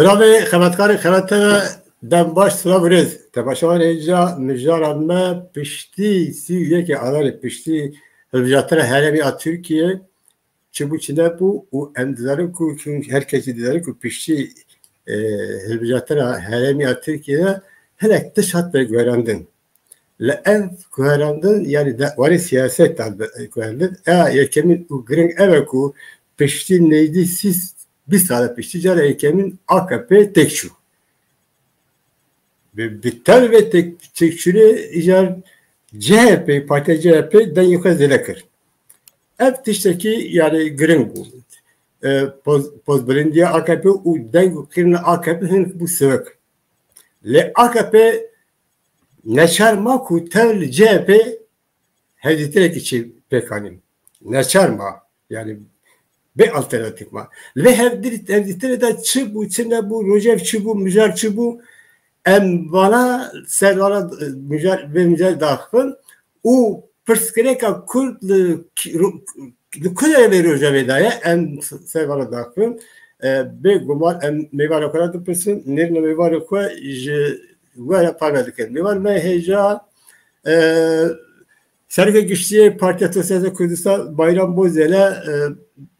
Sıra xebatkarı xebata dem baş sıra veriz. Tebaşavan eca müjaran me pişti siye ki adale pişti hılcatıra heremi a Türkiye çibu çine bu o emdileri ku herkesi dileri ku pişti hılcatıra heremi a Türkiye hele dışat ve güverandın. Le ev güverandın yani de var siyaset güverandın. Yekemin u gring eve ku pişti neydi siz bir saat pişti cara yekemin AKP tekşu. Bitter ve tekşürü icar CHP, parti CHP den yukarı zelekir. Ev tişteki yani gring bu. Pozbelindiye AKP u den yukarı AKP hın bu sıvık. Le AKP neçarma ku tevli CHP hediyetirek için pekanim. Neçarma yani bir alternatif var. Ve hediyetirek de çı bu içinde bu Rojef çı bu müjar çı bu em bana servara müjar dağıfın o perskereka Kürtlı kudere veriyor Javeda'ya em servara dağıfın be gumal em mevar okaratı pırsın nerine mevar okua Böyle parladık. Ne var mı heyecan? Serge Güçlü'ye Parti Atasözü Kurdistan Bayram Bozya'yla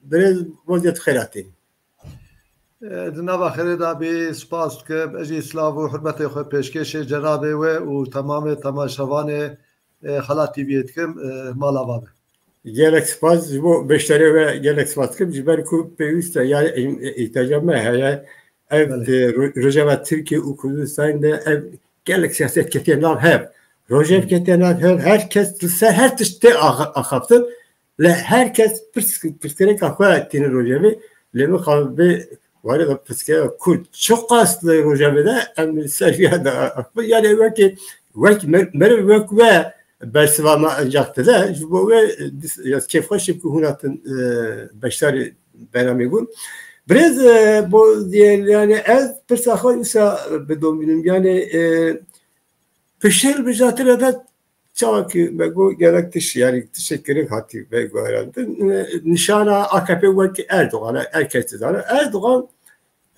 biraz Bozya tıkıratı. Dinava Xered abi spas ki eci slavu hürmeti xwe peşkeşe cenabê we û tamamê temaşevanê Xalat TV'ye dikim mala babe. Gelek spas bu beşleri ve gelek spas kim ciber ku peyviste yani ihtiyacım heye ev Rojava Türkiye u Kurdistan'da ev gelek siyaset ketenler hep Rojava ketenler hep herkes her tişte akaptı le herkes pıskere kakva ettiğini Rojava le mi kalbi var ya pıskere Kürt çok aslı Rojava'da em Serbia'da aklı yani belki merve ve bersivama ancak da bu ve keyif hoşum ki hunatın beşleri benamigun biraz bu diye yani ez persahal ise bedominim yani peşel bizatı da çok bu gerektiş yani teşekkür hati ve garanti nişana AKP ve Erdoğan'a herkes de Erdoğan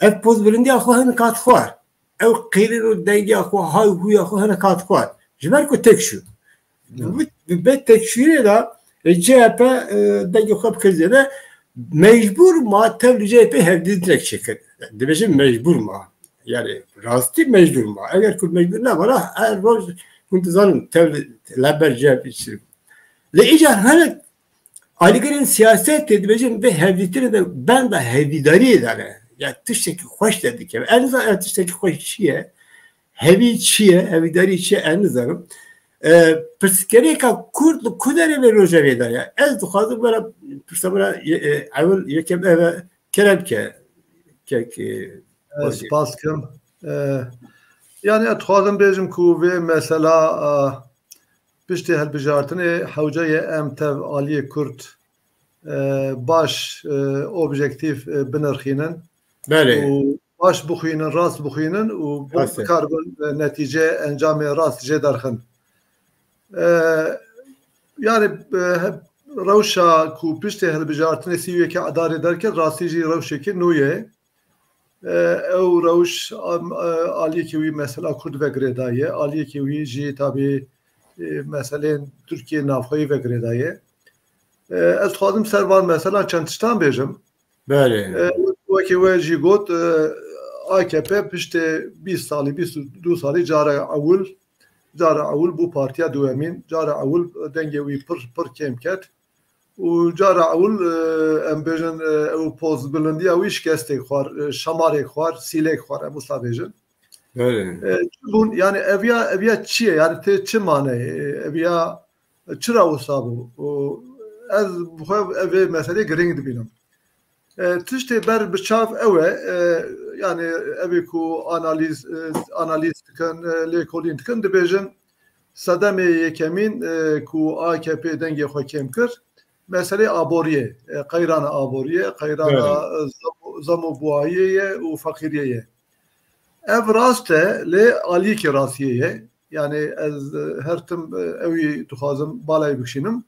ev pozbilindi akıhın katfar ev kıyırın dengi akıhı hayhu akıhın katfar jiber ku tek şu ve tek şuyla da CHP dengi akıhı krizede mecbur ma tevli CHP hevdi direkt çeker. Demeyeceğim mecbur ma. Yani rastı mecbur ma. Eğer ki mecbur ne var her roz kuntuzanın tevli laber CHP içirim. Le icar hani Ali'nin siyaset edeceğim ve hevditleri de ben de hevdidari eder. Ya tıştaki hoş dedik ya. En azından tıştaki hoş çiye. Hevdidari çiye en azından. Perskereka Kürtlu kudere ve Rojava'da ya. Ez duhadı böyle pırstamına evvel yekem eve keremke spaskim yani etxazım bejim ku ve mesela pişti helbijartını havcaya emtev aliye Kürt baş objektif binirxinin baş buxuyinin rast buxuyinin u bu karbon netice encamı rast jederxin yani Rawşa ku piştê hilbijartinê sîwekê edarê derket rastî jî rewşekê nû ye ew rewş aliyekê wî mesela Kurd vegirê daye aliyekê wî jî tabî meselên Tirkiye navxweyî vegirê daye ez dixwazim servan mesela çend tiştan bêjim wekî we jî got AKP piştê 20 salî 22 salî cara ewil bu partiya dewemîn cara ewil dengê wî pir kêm ket û cara ewil em bêjin ew pozbilindiya wî şikestê xwar şamarê xwar sîlek xwar em wisa bêjin yani eviya çi ye yani tê çi maneyê eviya çira wisa bû ez bixwe evê meselê giring dibînim tiştê ber bi çav ew e yani evê ku analiz dikin lêkolîn dikin dibêjin sedemê yekemîn ku AKP dengê xwe kêm kir meselê aboriyê qeyrana aboriyê qeyrana zemûbuayiyê ye û feqîriyê ye ev rast e lê aliyekê rastiyê ye yani ez her tim ewî dixwazim balayê bikişînim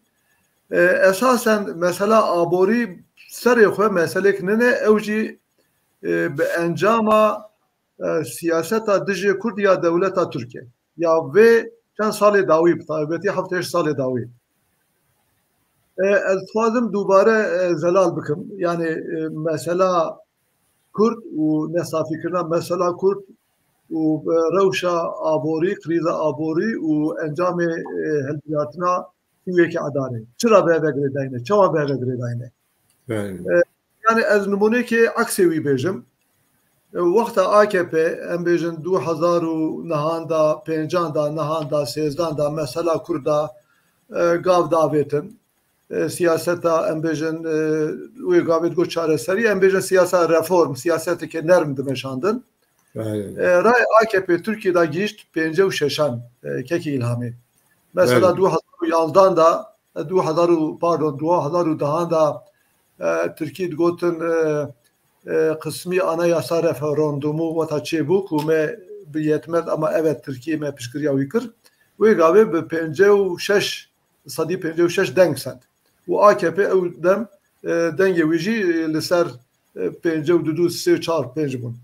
esasen mesela aborî serê xwe meselek nine ew jî bi encama siyaseta dijî Kurd ya devleta Türkiye. Ya vê çend salê dawî bi taybetî 7-8 salê dawî. Ez dixwazim dubare zelal bikim. Yani mesela Kurd û nesafîkirina mesela Kurd û rewşa aborî, krîza aborî û encamê hilbijartina wekî edarê. Çira bi heve girêdayîne? Çawa bi heve girêdayîne? Yani ez numunekê aksê wî bêjim. Wexta AKP em bêjin 2009 da, 5 da, 9 da, 13 da mesela Kurda gav davêtin. Siyaseta em bêjin wê gavê got çareserî, em bêjin siyasa reform, siyaseteke nerm dimeşandin. Ray AKP Türkiye'de gişt 5-6 kekî ilhamê. Mesela 2011 da 2010 da Türkiye gotin kısmi anayasa referandumu veta çêbû ku me bi yetmez ama evet Türkiye me piştgiriya wî kir. Wê gavê bi 56 deng send. û AKP ew dem dengê wî jî li ser 52-3-4-5 bûn.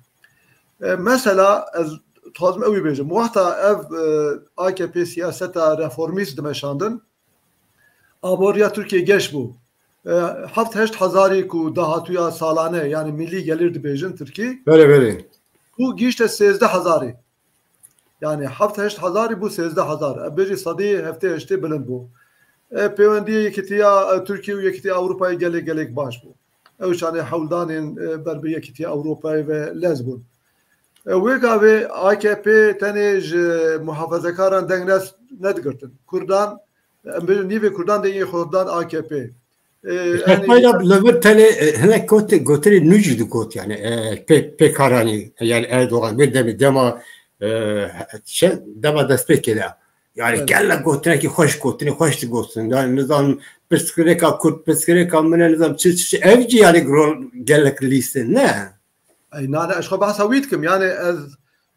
Mesela ez dixwazim ew wî bêjim. Wexta ev AKP siyaseta reformîst dimeşandin, aboriya Türkiye geş bû. 7-8 hezarê ku dahatuya salane yani millî gelir dibêjin Tirkî. Bu gîşte 13 hezarê. Yani 7-8 hezarê bu 13 hezar. Bêjî sedî heftê heştê bilind bû. Pêwendiya Yekîtiya Tirkiye û Yekîtiya Ewropayê gelek baş bû. Ew şanê hewldanên ber bi Yekîtiya Ewropayê ve lez bûn. Wê gavê AKP tenê ji muhafazekaran deng nedigirtin. Kurdan em bêjin nîvê Kurdan de yên Kurdan AKP. Lever tele hinek gotirî nûcî dikot yani pêkaranî yani Erdoğan bir dema destpêkê de yani gelek gotinekî xweş gotinê xweş digotin yani nizam pirsgirêka Kurd pirsgirêka min e nizam çi ev cî yani gelek lîstin ne? Nane eşxwe behsa wî dikim yani ez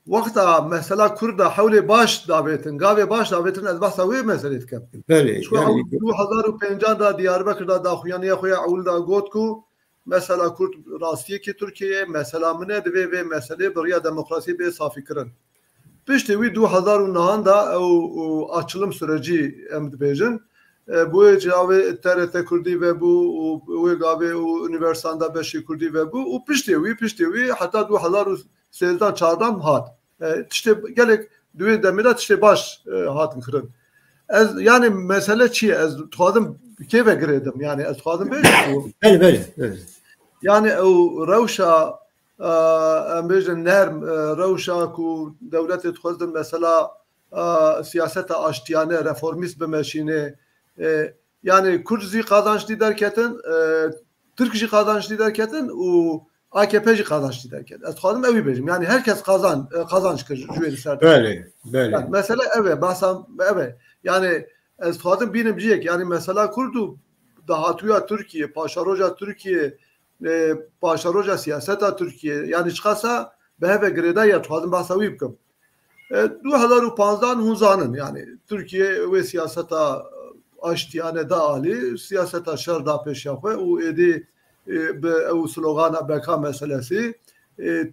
wexta mesela Kurda hewlê baş davêtin gavê baş davêtin ez behsa wê meselê dikim. 2005 da Diyarbakır'da daxuyaniya xwe ya ewl da got ku mesela Kurd rastiyekî Türkiye mesela min e divê vê meselê biriya demokrasî bê safî kirin. Piştî wî 2009 da ew açılım süreci em dibêjin. Bu cavê TRT Kurdî ve bu wê gavê û Universanda beşî Kurdî ve bu û piştî wî heta 2013-14 hat. Tiştê gelek divê demê de tiştê baş hatin kirin. Ez yani mesele çi ez dixwazim kêve girêdim yani ez dixwazim bêjim yani ew rewşa em bêjin nerm rewşa ku dewletê dixwazim mesela siyaseta aştiyane reformîst bimeşîne yani Kurd jî qazanç dî derketin Türk jî qazanç dî derketin û AKP jî qazanç dî derketin. Ez dixwazim ew wî bêjim yani herkes qazanç kir ji wê ser. Mesela ev bahsam ev yani ez dixwazim bînim ciyek yani mesela Kurdu dahatuya Türkiye paşaroja Türkiye paşaroja siyaseta Türkiye yani çıkasa bi heve girêdaya dixwazim bahsa wî bikim. 2015 hunzanin yani Türkiye ve siyaseta aştiyane da alî siyaseta şer da pêşiya xwe û êdî bi ew slogana beka meselesî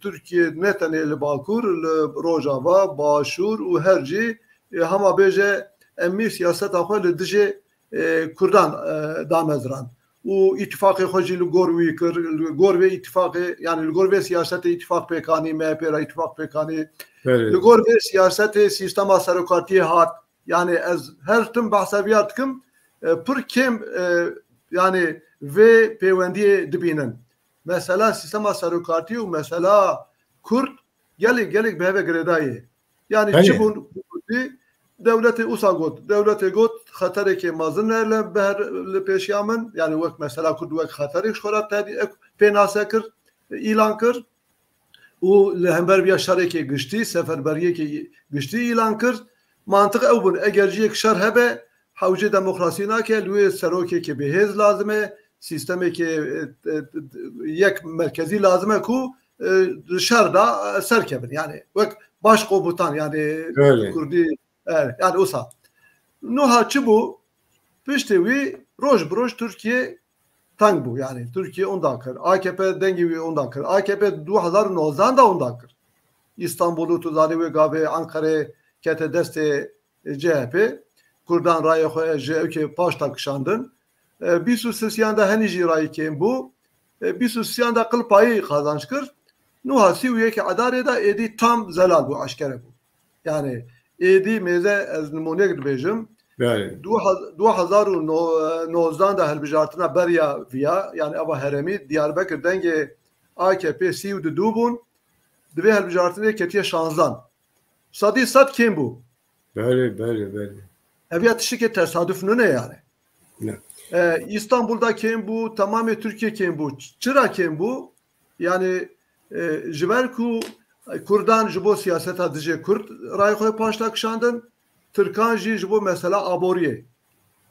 Türkiye ne tenê li Bakur li Rojava Başûr û her cî hema bêje em siyaseta xwe li dijî Kurdan dameziran û îtifaqê xwe jî li gor wî kir li gor vê îtifaqê yani li gor vê siyasetê îtifaq pêkanî MHP ra îtifaq pêkanî li gor vê siyasetê sîstema serokatiyê hat yani ez her tim behsa vîya dikim pir kêm yani vê pêwendiyê dibînin. Mesela sîstema serokatî û mesela Kurd gelek bi heve girêdayê. Yani çi bûn devletê wisa got. Devletê got xeterekê mezin e li pêşiya min yani wek mesela Kurd wek xeterek xwelat pênase kir îlan kir û li hember vêya şerekê giştî seferberiyekê giştî îlan kir mantiq ew bûn eger jiyek şer hebe hewcê demokrasî nake li wê serokekê bêhêz lazim e sîstemekê yek merkezî lazim e ku şer da serkevin yani wek başkomutan yani Kurdî yani wisa nuha çi bû piştî wî roj bi roj Türkiye tang bû yani Türkiye ondan kir AKP dengê wî ondan kir AKP 2019 da ondan kir İstanbul'u tuzari ve gave Ankara kete deste CHP Kurdan rayı xoya ji paşta kişandın. Bisu sisyanda henici rayı kim bu? Bisu sisyanda kıl payı kazanç kır. Nuha siviye ki adare da edi tam zelal bu aşkere bu. Yani edi meze ez numune gidbejim. Yani. 2019 da helbijartına berya viya yani ava heremi Diyarbakır denge AKP sivdu dubun dve helbijartına ketiye şanzdan. Sadi sat kim bu? Böyle. Eviyat şirket tesadüf ne yani? Ne? İstanbul'da kim bu? Tamamı Türkiye kim bu? Çıra kim bu? Yani jiberku Kurdan jibo siyaset adıcı Kürt raykoy paşta kışandın. Türkan jibo mesela aboriye.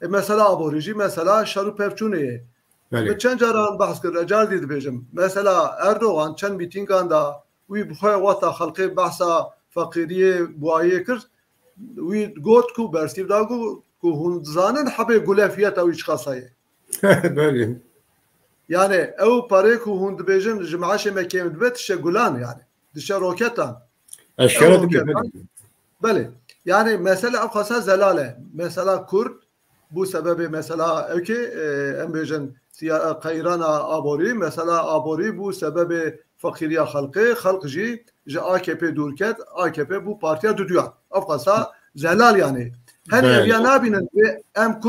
Mesela aborici mesela Şaru Pevçuniye. Ve çen caran bahs kır ecal dedi bejim. Mesela Erdoğan çen mitinganda uy buhay vata halkı bahsa fakiriye buaye kır. Uy got ku bersiv da ku hund zanın habe gulafiyat o iç kasayı. Böyle. Yani ev pare ku hund bejim cemaşe mekem dibet şe gulan yani. Dışa roketan. Aşkara değil mi? Bale. Yani mesela afkasa zelale. Mesela Kürt bu sebebi mesela öke embejin kayrana abori mesela abori bu sebebi fakiriye halkı halkıcı AKP durket AKP bu partiye düdüyor. Afkasa zelal yani. Hani evya nabinin ve em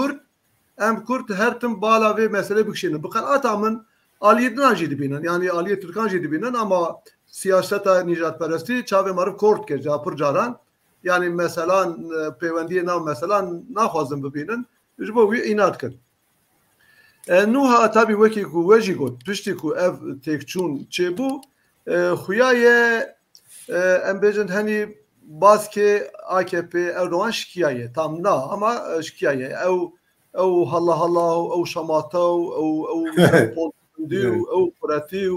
Kürt her tim bala ve mesele bükşinin. Bu kadar atamın aliyedin acidi yani aliyet Türkan acidi ama siyaseta nicat peresti çave marif kort ke japır caran yani mesela pevendiye nav mesela naxwazim bibinin ji bo wî inat kir. Nuha tabi wekî ku wejî got piştî ku ev têkçûn çêbû xuyaye em bêjin henî bazkê AKP Erdoğan şikiyaye tam na ama şikiyaye ew halla ew şamata ew polî ew kuretî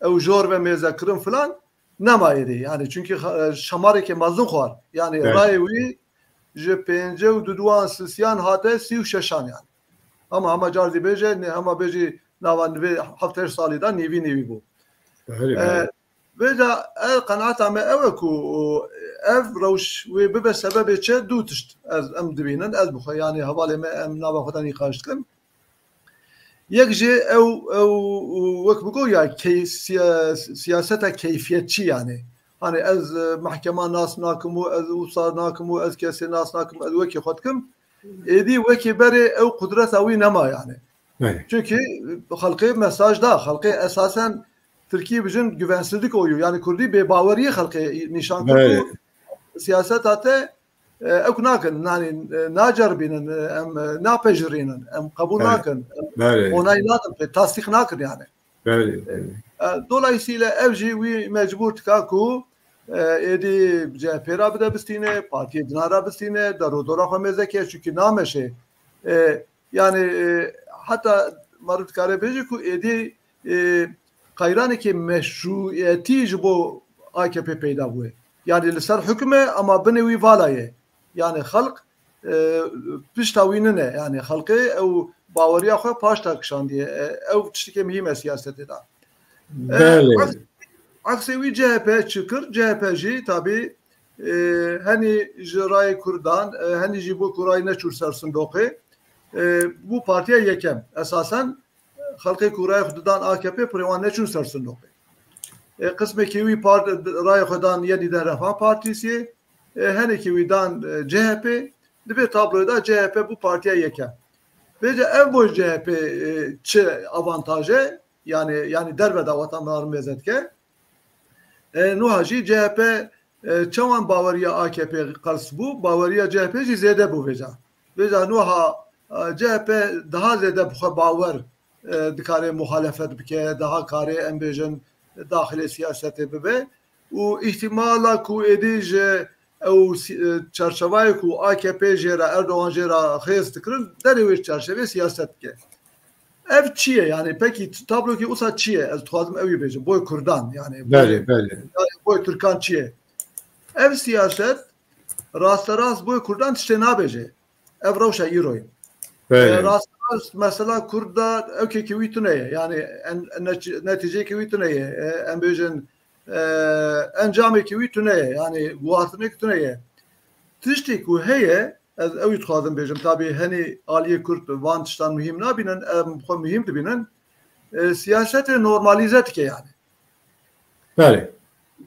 ew jor ve mêzekirin filan nemayedi yani çünkü şamareke mazlum xwar yani rayê wî ji pêncê û duduan sisyan hate sî û şeşan yani ama car dibêje ne ama bêjî nava nivê heft salî da nêvî bû vê de qenaeta me ew e ku ev rewş wê bibe sebebê çi du tişt em dibînin ez bixwe yani hevalê me em nava xwe de nîqaş dikin yek jî ew wek bigoya siyaseta keyfiyetçi yani hani ez mahkema nas nakim û ez wisa nakim û ez kesê nas nakim ez wekî xwe dikim êdî wekî berê ew qudreta wî nema yani. Çünkü halkê mesaj da halkê esasen Türkiye bijin güvensizlik oyu yani Kurdî bêbaweriye halkê nîşan kir ku siyaset hate ew nakin yani naceribînin em napejirînin em qebûl nakin onay nakin tasdîq nakin yani. Dolayısıyla ev jî wî mecbûr tika ku êdî CHP ra bide bistîne partiye dinara bistîne derodora xwe mêzeke çünkü nameşe yani hatta marif dikare bêje ku êdî qayranekî meşruiyetî ji bo AKP peyda bûye yani li ser hukme ama binê wî vala ye yani xalq pişta wî nine yani xalqê ew baweriya xwe paş ta kişandiye ew tiştekê mihîm e siyasetê da aksê wî CHP çıkır CHP jî tabii henî ji rayê Kurdan henî jî bo ku rayê neçûr ser sindoqê bu partiye yekem esasen xalqê ku rayê xwe didan AKP pirêwan neçûn ser sindoqê qismekî wî rayê xwe dan Yenî Refah Partîsiyê henekî wî dan CHP divê tabloya da CHP bu partiye yekem bêje ev bo CHP çi avantaje yani derveda vatandaşların mezetke nuha jî CHP çawan baweriya AKP qers bû baweriya CHP jî zêde bû vêja nuha CHP daha zêde bixwe bawer dikare muhalefet bike daha karê em bêjin daxilê siyasetê bibe û ihtimala ku êdî ji ew çarşevayê ku AKP jê re Erdoğan jê re xêz dikirin derê wê çarşevê siyaset dike ev çi ye yani peki tablokî wisa çi ye ez dixwazim ew ê bêjim boy Kurdan yani boy Türkan çi ye ev siyaset rasterast boy Kurdan tiştê nabêje ev rewşa îroyê rasterast mesela Kurda ewkekî wî tune ye yani neticeyekî wî tune ye em bêjin encamê ki wî tune ye yani guhartinê tune ye tiştê ku heye ez ew dixwazim bêjim tabî henî aliyê Kurd van tiştan mühim nabînin xwe mühim dibînin siyasetê normalize dike yani Bəli.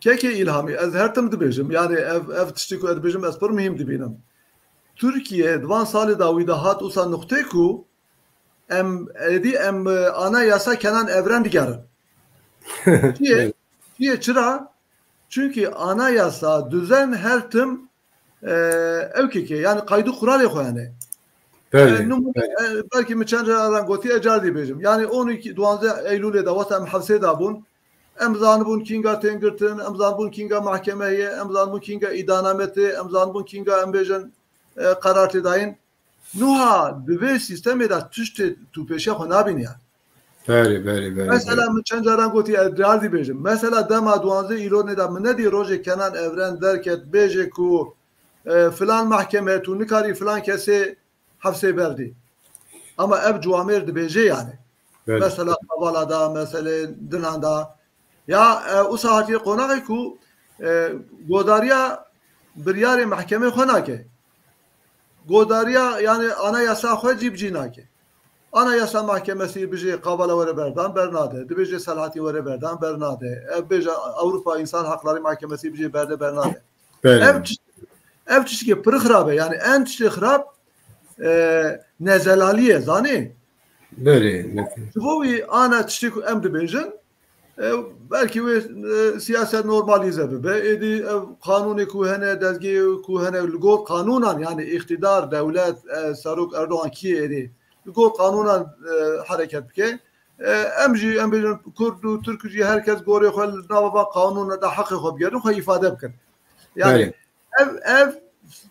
kekê îlhamî ez her tim dibêjim yani ev tiştê ku ez dibêjim ez pir mühim dibînim Türkiye di van salê da wî de hat ûsa nuqtê ku em anayasa kenan evren digerin Çiye çıra çünkü anayasa düzen her tim evkeke yani kaydı kural yok yani. Belki mi çence aran goti ecar diyeceğim. Yani 12 Eylül'de vatan hapse da bun. Emzan bun kinga tengirtin, emzan bun kinga mahkemeye, emzan bun kinga idanameti, emzan bun kinga embejen karar tedayın. Nuha düve sistemi da tüşte tüpeşe konabin ya. Bəli. Mesela mi çence aran goti ecar diyeceğim. Mesela dema 12 Eylül'de ne diyor roje kenan evren derket beje ku filan mahkeme tu nikari filan kese hapse verdi. Ama ev cuamir dibêje yani. Evet. Mesela Kavala'da, mesela Dinan'da. Ya o saati konağı ku godariya biryari mahkeme konake. Godariya yani anayasa xwe cibcinake. Anayasa mahkemesi bije Kavala vere berdan bernade. Dibêje Selahati vere berdan bernade. Bije Avrupa İnsan Hakları Mahkemesi bije berde bernade. Ev tişteki pır xirabe yani en tişteki xirab nezelaliye zani. Böyle. Bu ana tişteki em dibêjin belki siyaset normalize be. Edi kanuni ku hene dezgi ku hene gor kanunan yani iktidar devlet Saruk Erdoğan ki edi. Gor kanunan hareket bike. Emji em bêjin Kurd Türkçe herkes gore xwe nava kanuna da hakkı xwe bigerin xwe ifade bikin. Yani ev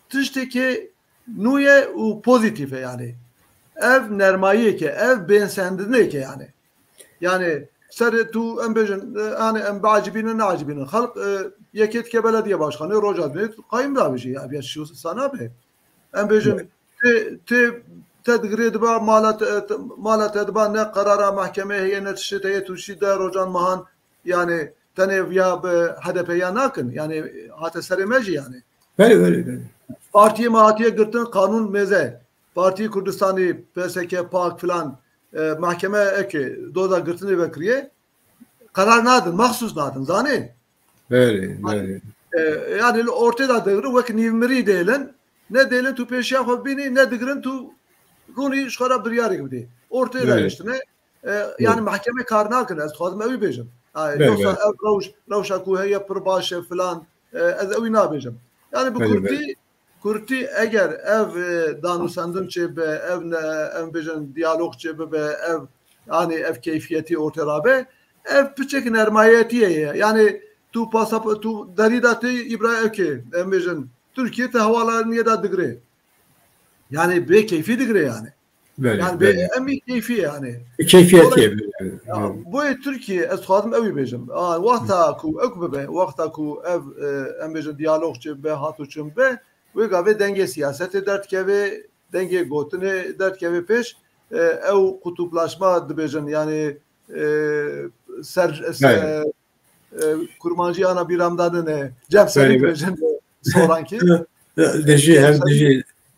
tişteki nuye u pozitife yani. Ev nermaye ki, ev bensendine ki yani. Yani ser tu embejin yani em bacibinin nacibinin. Halk yeket ke belediye başkanı Rojad Bey kayım da bir şey ya. Bir şey sana be. Embejin tedgiri dba malat edba ne karara mahkemeye yine tişteye tuşide Rojan Mahan yani tenev ya HDP ya nakın yani hata seremeci yani. Bəli. Partiye mahatiye girtin kanun meze. Parti Kürdistan'ı PSK, PAK filan mahkeme eki doda girtini vekriye karar nadın, mahsus nadın zani. Bəli. Yani ortada dığırı vek nivmiri değilen ne değilen tu peşya bini ne dığırın tu runi şkara bir yarı gibi. Ortaya da işte ne yani mahkeme karnı akın ez tuhadım evi bejim. Yoksa ev ravşa kuheye pır başı filan ez evi nabejim. Yani bu Kurti eğer ev danusandın çe be ev bejin diyalog çe be ev yani ev keyfiyeti ortaya be ev küçük nermayetiye yani tu pasaport tu daridatı İbrahim ki ev bejin Türkiye'de havalarını da digre yani be keyfi digre yani. Yani be emi keyfi yani. Keyfiyet gibi. Bu Türkiye ez xwadim ev bejim. Vakta ku ekbe vakta ku ev bejin diyalog çe be hatuçum be ve gave denge siyaseti dertkeve denge gotine dertkeve peş ev kutuplaşma dibêjin yani kurmancı ana biramdanı ne cemseri dibêjin soranki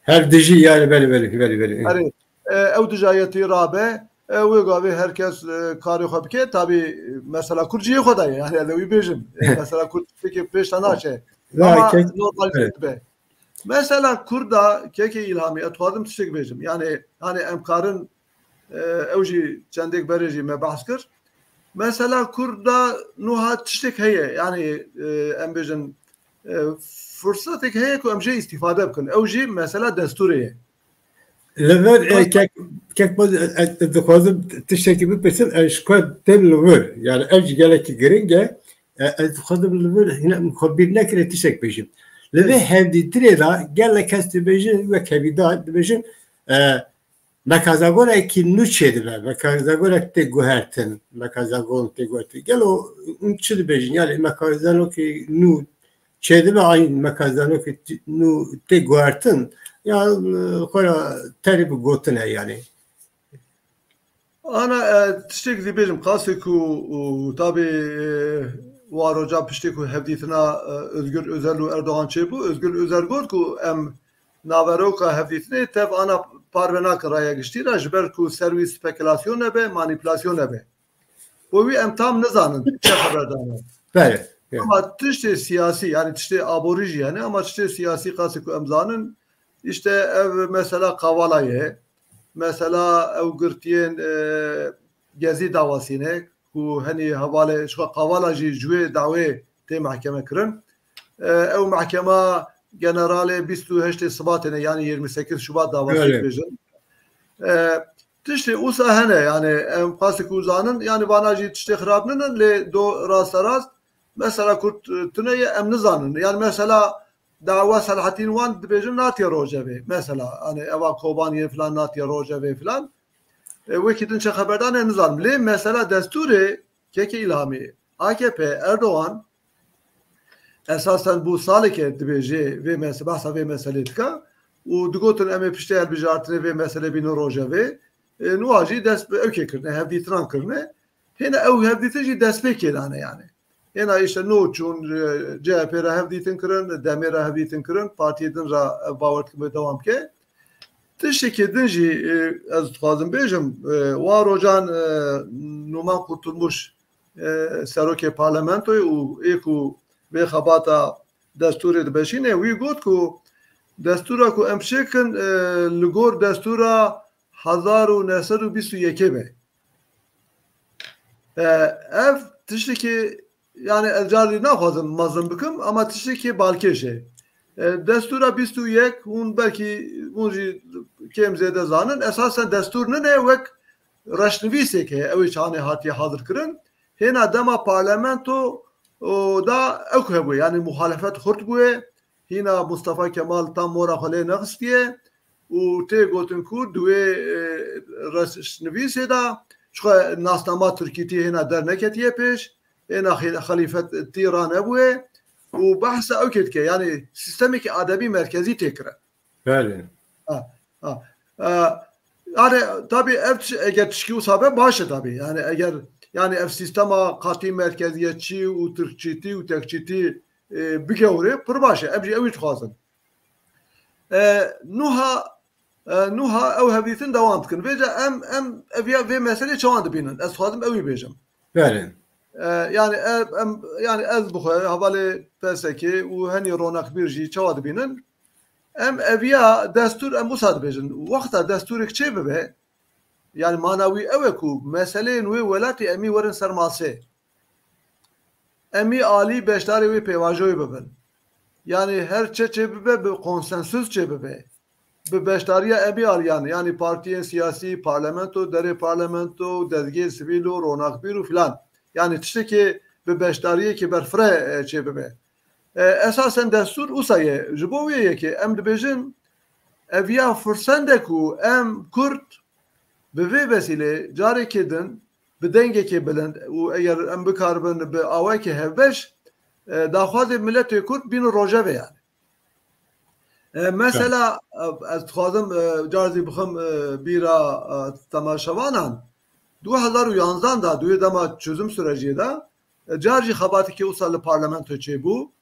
her diji yani bəli. Ev dijayeti rabe ve gave herkes karı xwe tabi mesela Kürtçeyi xwe da yani ev bêjim mesela Kürtçe peş tane şey ama normal be mesela Kurda keke ilhami etxwazim tiştek bêjim yani hani emkarın evji çendek berejî me bahs kir mesela Kurda nuha tiştek heye yani em bêjin fırsatek heye ku em jê istifade bikin ew jî mesela desturê ye Lever kek boz dixwazim tiştekî bipirsin eşkwa tem lever yani evji gelekî giringe dixwazim lever hine xwe nekire tiştek bêjim Leve hevdîtirê da gelek kes dibêjin ve kevîda dibêjin mekazagorek nû çêdibe mekazagorek tê guhertin mekazagon tê guhertin gelo çi dibêjin yani mekazanokê nû çêdibe ayın mekazanokê nû tê guhertin ya xwe terî bi gotin he yani. Ana tiştek dibêjim qasê ku tabi واروجا پشتی کو هفدیتنا özgür özel و Erdoğan çe bu özgür özel gord ku em naveroka hevditne tev ana parvena karaya geçti rajber ku servis spekülasyon be manipülasyon be. Bu em tam ne zanın çe haberdan. Evet. Ama tişte siyasi yani tişte aborij yani ama tişte siyasi kası ku em zanın işte ev mesela Kavala'yı mesela ev gırtiyen gezi davasine ku hani havale şu Kavala'cı cüve davet te mahkeme kırın. Ev mahkeme generale 28 Şubat'ına yani 28 Şubat davası yapacağım. Tişte usa hene yani em kası ku zanın yani bana tişte xarabnın le do rast mesela kurt tüneye em nizanın yani mesela dava Selahattin Van dibêjin natiye rojevê mesela hani eva Kobaniye falan natiye rojevê falan wekî din çe xeberdan ne nizanim lê mesela desturê keke İlhamî AKP Erdoğan esasen bu saleke dibêje vê mesele bahsa vê meselê dika û digotin em ê piştî hilbijartinê vê mesele bînin rojevê nuha jî dest bi ew kirine hevdîtinan kirine hêne ew hevdîtin jî destpêkê dane yani. Hena işte no çun CHP ra hevdîtin kirin, Demê ra hevdîtin kirin, partiyê din ra bawert kime devam ke. Tiştekî din jî ez dixwazim bêjim wa rojan Numan Kurtulmuş serokê parlamentoyê û ê ku vê xebata desturê dibeşîne wî got ku destura ku em şêkin li gor destura 1921 be. Ev tiştekî yani elcarı ne fazım mazlum bikim ama tişteki balkeşe. Destura 21 hun belki hunji kemzede zanın esasen desturun ne vek raşnivîsek he ev çane hatiye hazır kırın. Hena dema parlamento o da ekhe bu yani muhalefet hurt bu. Hina Mustafa Kemal tam mora xale naqstiye u te gotin ku duwe raşnivîse da şu nasnama Türkiye hena derneketiye peş. ena halifet Tiran ebuye u bahsa öket ki yani sistemik adabi merkezi tekrar. Bəli. Yani tabii eğer tişki usabe başı tabii yani eğer yani ev sistema katı merkeziyetçi u Türkçiti u Tekçiti bigevre pır başı evci evit xazın. Nuha ev hevditin devam tıkın. Vece em ev ve mesele çoğandı binin. Ez xazım evi bejim. Bəli. yani ez bu havale peseki u hani ronak bir jî çawa dibînin em eviya destur em wisa dibêjin wexta desturek çê bibe yani manawî ew e ku meseleyên wê welatê emî werin ser masê emî alî beşdarê wê pêvajoyê bibin yani her çê bibe bi konsensüs çê bibe bi beşdariya emî aliyan yani partiyên siyasî parlamento derê parlamento dezgehê sivîl û ronakbîr û filan yani tiştekî bi beşdariye ki berfire çê bibe. Esasen destur usaye ji bo wê yekê em dibêjin eviya firsende ku em Kurd bi vê vesîlê carekê din bi dengekê bilind û eger em bikaribin bi awayekê hevbeş daxwazê milletê Kurd bînin rojevê yani. Mesela ez dixwazim carzî bixim bîra temaşevanan 2011 da duyu dema çözüm süreci de carji xabatı ki usalı parlamento çe bu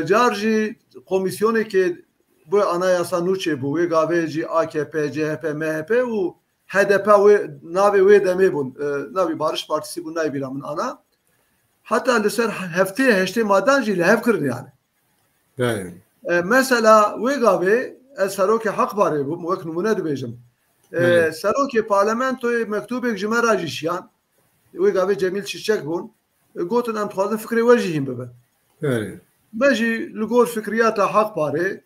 carji komisyonu ki bu anayasa nu çe bu ve gaveci AKP CHP MHP u HDP ve navi deme bu navi Barış Partisi bu navi biramın ana hatta liser hefteye heşte madan jile hevkir yani. Evet. Mesela ve gavi esaroke hak bari bu muhak numune dibêjim. Serokê parlamentoyê mektûbek ji me ra jîşiyan wê gavê Cemîl Çiçek bûn gotin em dixwazin fikrê we jî hîn bibe. Me jî li gor fikriyata Hakparê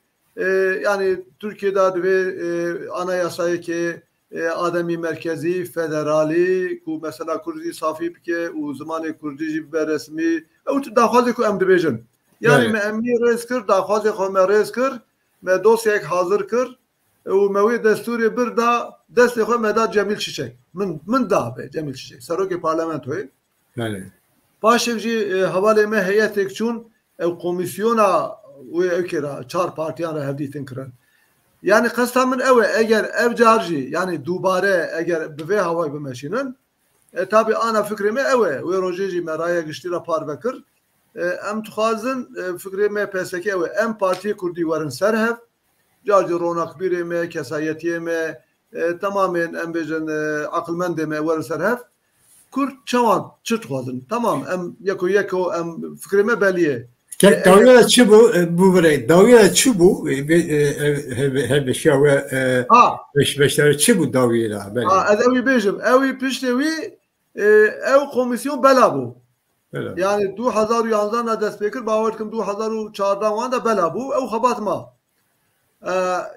yani Türkiye'de divê anayasayekê ademî merkezî federalî ku mesela Kurdî safî bike û zimanê Kurdî jî bibe resmî ew daxwazê ku em dibêjin yani me emî rêz kir daxwazê xwe me rêz kir me dosyayek hazır kir و موی دستوری بردا دست خو مداد جمیل چیچک من دا به جمیل چیچک سروک پارلمانتوی بله پاشوجی حواله me heyetek çun ev komisyona ve ekira çar partiyan ra hevdîtin kirin yani qestamın ev eğer ev carji yani dubare eğer bi vê havayê bimeşînin tabi ana fikrê me ew e wê rojê jî me raya giştî ra parvekir ام تخوازن فکری ما پسکی و ام پارتی کردی ورن سر هف جارجی رونق بیری ما کسایتی ما tamamen em bejin akılmende me wer serhef Kürt çavan çıt xwazin tamam em yeko em fikrime beliye Dawya çi bu birey dawya çi bu hebe şawe beşler çi bu dawya ben ez ewi bejim ewi piştê wî ew komisyon bela bû yani 2011 na dest pêkir bawer dikim 2014 wan de bela bû ew xebatma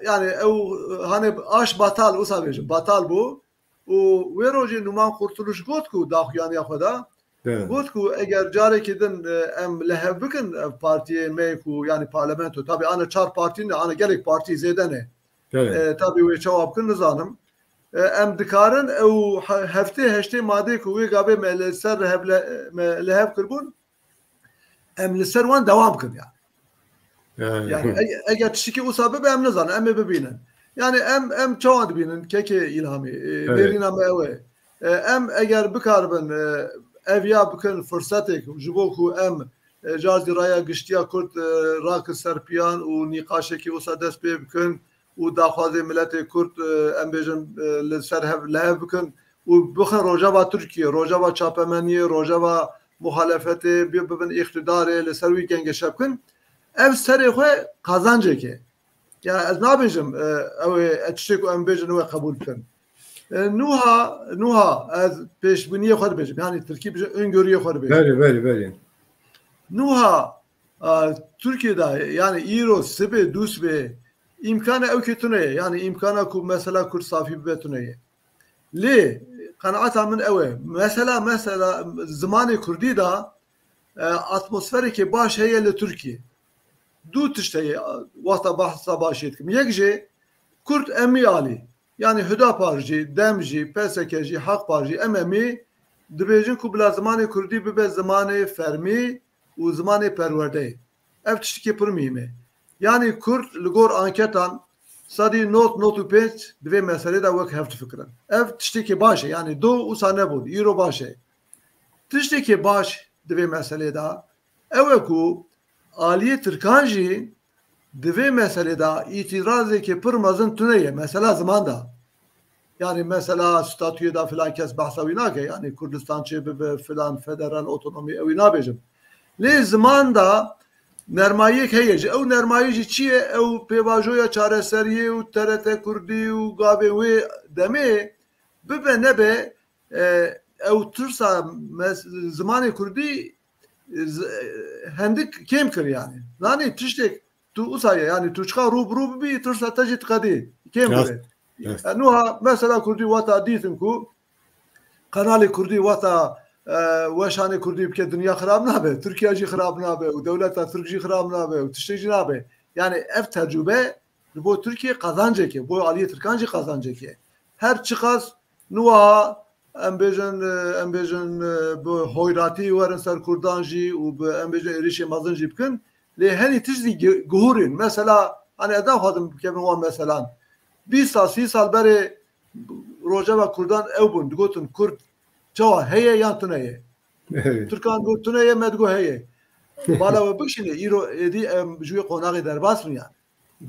yani ew hani aş batal wisa bêjim batal bû û wê rojê numan Kurtuluş got ku daxuyaniya xwe da got ku eger carekê din em lehev bikin partiyê me ku yani parlamento tabii ana çar partî ne ana gelek partî zêde ne tabii wê çawa bikin nizanim em dikarin ew heftê heştê madê ku wê gavê me li ser lehev kirbûn em li ser wan dewam bikin yani eğer tişiki usa bibe em nizanin em ê bibînin yani em çawa dibînin kekê îlhamî bêrîna me ew e em eger bikaribin ev ya bikin fırsatek ji bo ku em cazî raya giştiya Kurd rakir serpiyan û nîqaşekî usa dest pê bikin û daxwazê miletê Kurd em bêjin li ser lehev bikin û bixin rojava Tirkiye rojava çapemeniyê rojava muhalefetê bibin îxtidarê li ser wî gengeşe bikin ev serê xwe qazanceke ya ez nabêjim ew tiştê ku em bêjin wê qebûl bikin nuha ez pêşbîniyê xwe dibêjim yani Tirkî bêje öngörüyê xwe dibêjim belê nuha Türkiye'de yani îro sibê dûsbê imkana ew ketûneye yani imkana ku mesela Kurd safî bibe tûneye lê qenaeta min ew e mesela zimanê Kurdî da atmosferekê baş heye li Tirkiye du tişt heye wasta behsa başê dikim yek jê Kurd emî alî yani Hüdapar jî Dem jî PSK jî Haqpar jî em emî dibêjin ku bila zimanê Kurdî bibe zimanê fermî û zimanê perwerdeyê ev tiştekî pir mîm e yani Kurd li gor anketan sadî not û pênc divê meselê de wek hev difikirin ev tiştekî baş e yani do wisa nebûn îro baş e tiştekî baş divê meselê de ew e ku aliyê Tirkan jî divê meselê de îtirazekî pir mezin tune ye mesela ziman da yani mesela statüyê da filan kes behsa wî nake yani Kurdistan çê bibe filan federal otonomî ew wî nabêjim lê ziman da nermayiyek heye ji ew nermayî jî çi ye ew pêvajoya çareseriyê û TRT Kurdî û gavê wê demê bibe nebe ew tirsa zimanê Kurdî hendik kêm kir yani zanî tiştek tu usaye yani tu çıka rû bibî tirsa te jî tiqedî kêm kir nuha mesela Kurdî wata dîtin ku kanalê Kurdî wata weşanê Kurdî bike dünya xirab nabe Tirkiye jî xirab nabe û dewleta Tirk jî xirab nabe û tiştê jî nabe yani ev tecrübe li bo Tirkiye qazanceke bo aliyê Tirkan jî qazanceke her çiqas nuha em bêjin bi hoyratî werin ser Kurdan jî û bi em bêjin êrişê mezin jî bikin lê henî tişt zî guhurîn mesela hani ez daxwazim bikevin wan meselan 20 sal 30 sal berê rojava Kurdan ew bûn digotin Kurd çawa heye yan tuneye Türkan got tuneye me digo heye bala we bikşîne îro êdî em ji wê qonaqê derbas min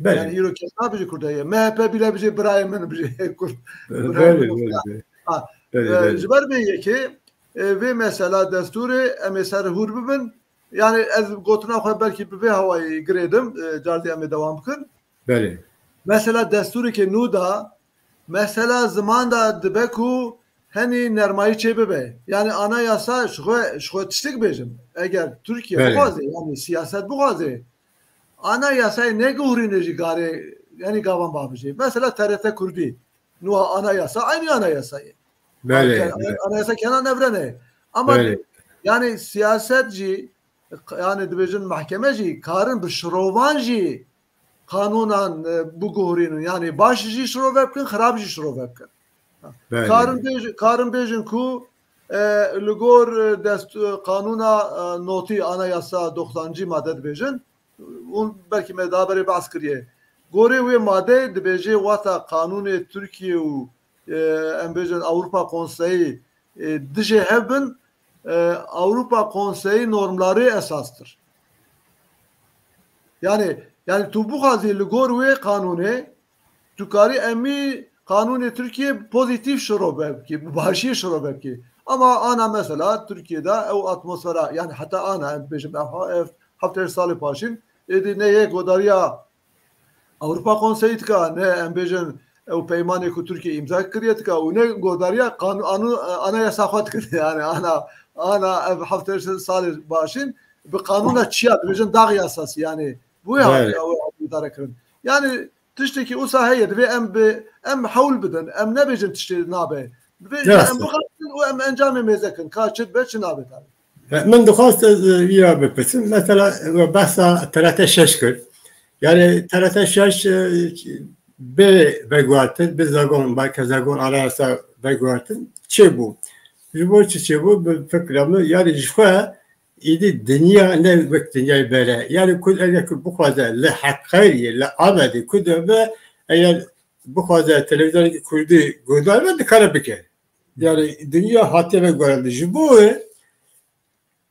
yani îro kes nabêje Kurd heye MHP bile bijê birayê min bijê Kurd ji ber vê yekê vê mesela destûrê em ê ser hûr bibin yani ez gotina xwe belkî bi vê hewayê girêdim cardê em ê dewam bikin mesela destûrekê nû da mesela ziman da dibe ku henî nermayî çê bibe yani anayasa ji xwe tiştek bêjim eger Türkiye bixwaze yani siyaset bixwaze anayasayê neguhurîne jî garê yani gavan babijê mesela TRT Kurdî nuha anayasa aynı anayasayê anayasa kenan evrene ama yani siyaset jî yani dibêjin mahkeme jî karin bi şirovan jî kanunan bu guhurînin yani baş jî şirove bikin xirab jî şirove bikin karin bêjin ku li gor kanûna notî anayasa 90. madde dibêjin û belkî me daha berê behs kiriye gorê wê madde dibêje wata kanûnê Tirkiye û em bêjin Avrupa Konseyî dijê hev bin Avrupa Konseyi normları esastır. Yani tu bu hazırlı gorwe kanunu tukari emmi kanuni Türkiye pozitif şurobe ki başı şurobe ki ama ana mesela Türkiye'de o atmosfera yani hatta ana beşim hafta salı paşin dedi neye godariya Avrupa Konseyi tka ne embejin o peymanı ku Türkiye imza kırıyor tka o ne godariya kanunu ana yasakat kırdı yani ana hafta salı başın bir kanuna çiğat bejin dağ yasası yani bu ya idare kırın yani tişteki o sahaydı ve em havl bidin em ne bejin tişteki nabe em bu kadar o em encame mezekin kaçıp beçin nabe tabi. من دخواست یا بپرسیم مثلا بحث ترت ششکر یعنی ترت شش به بگوارتن به زگون با که زگون آراسا بگوارتن چه بود؟ جبور چه بود به فکرم یعنی جفا ایدی دنیا نه وقت دنیای بره یعنی کد اگر که بخوازه لحقیری لعمدی کد به اگر بخوازه تلویزیون کردی گودار و دکاره بکر yani dünya hatime göre jibur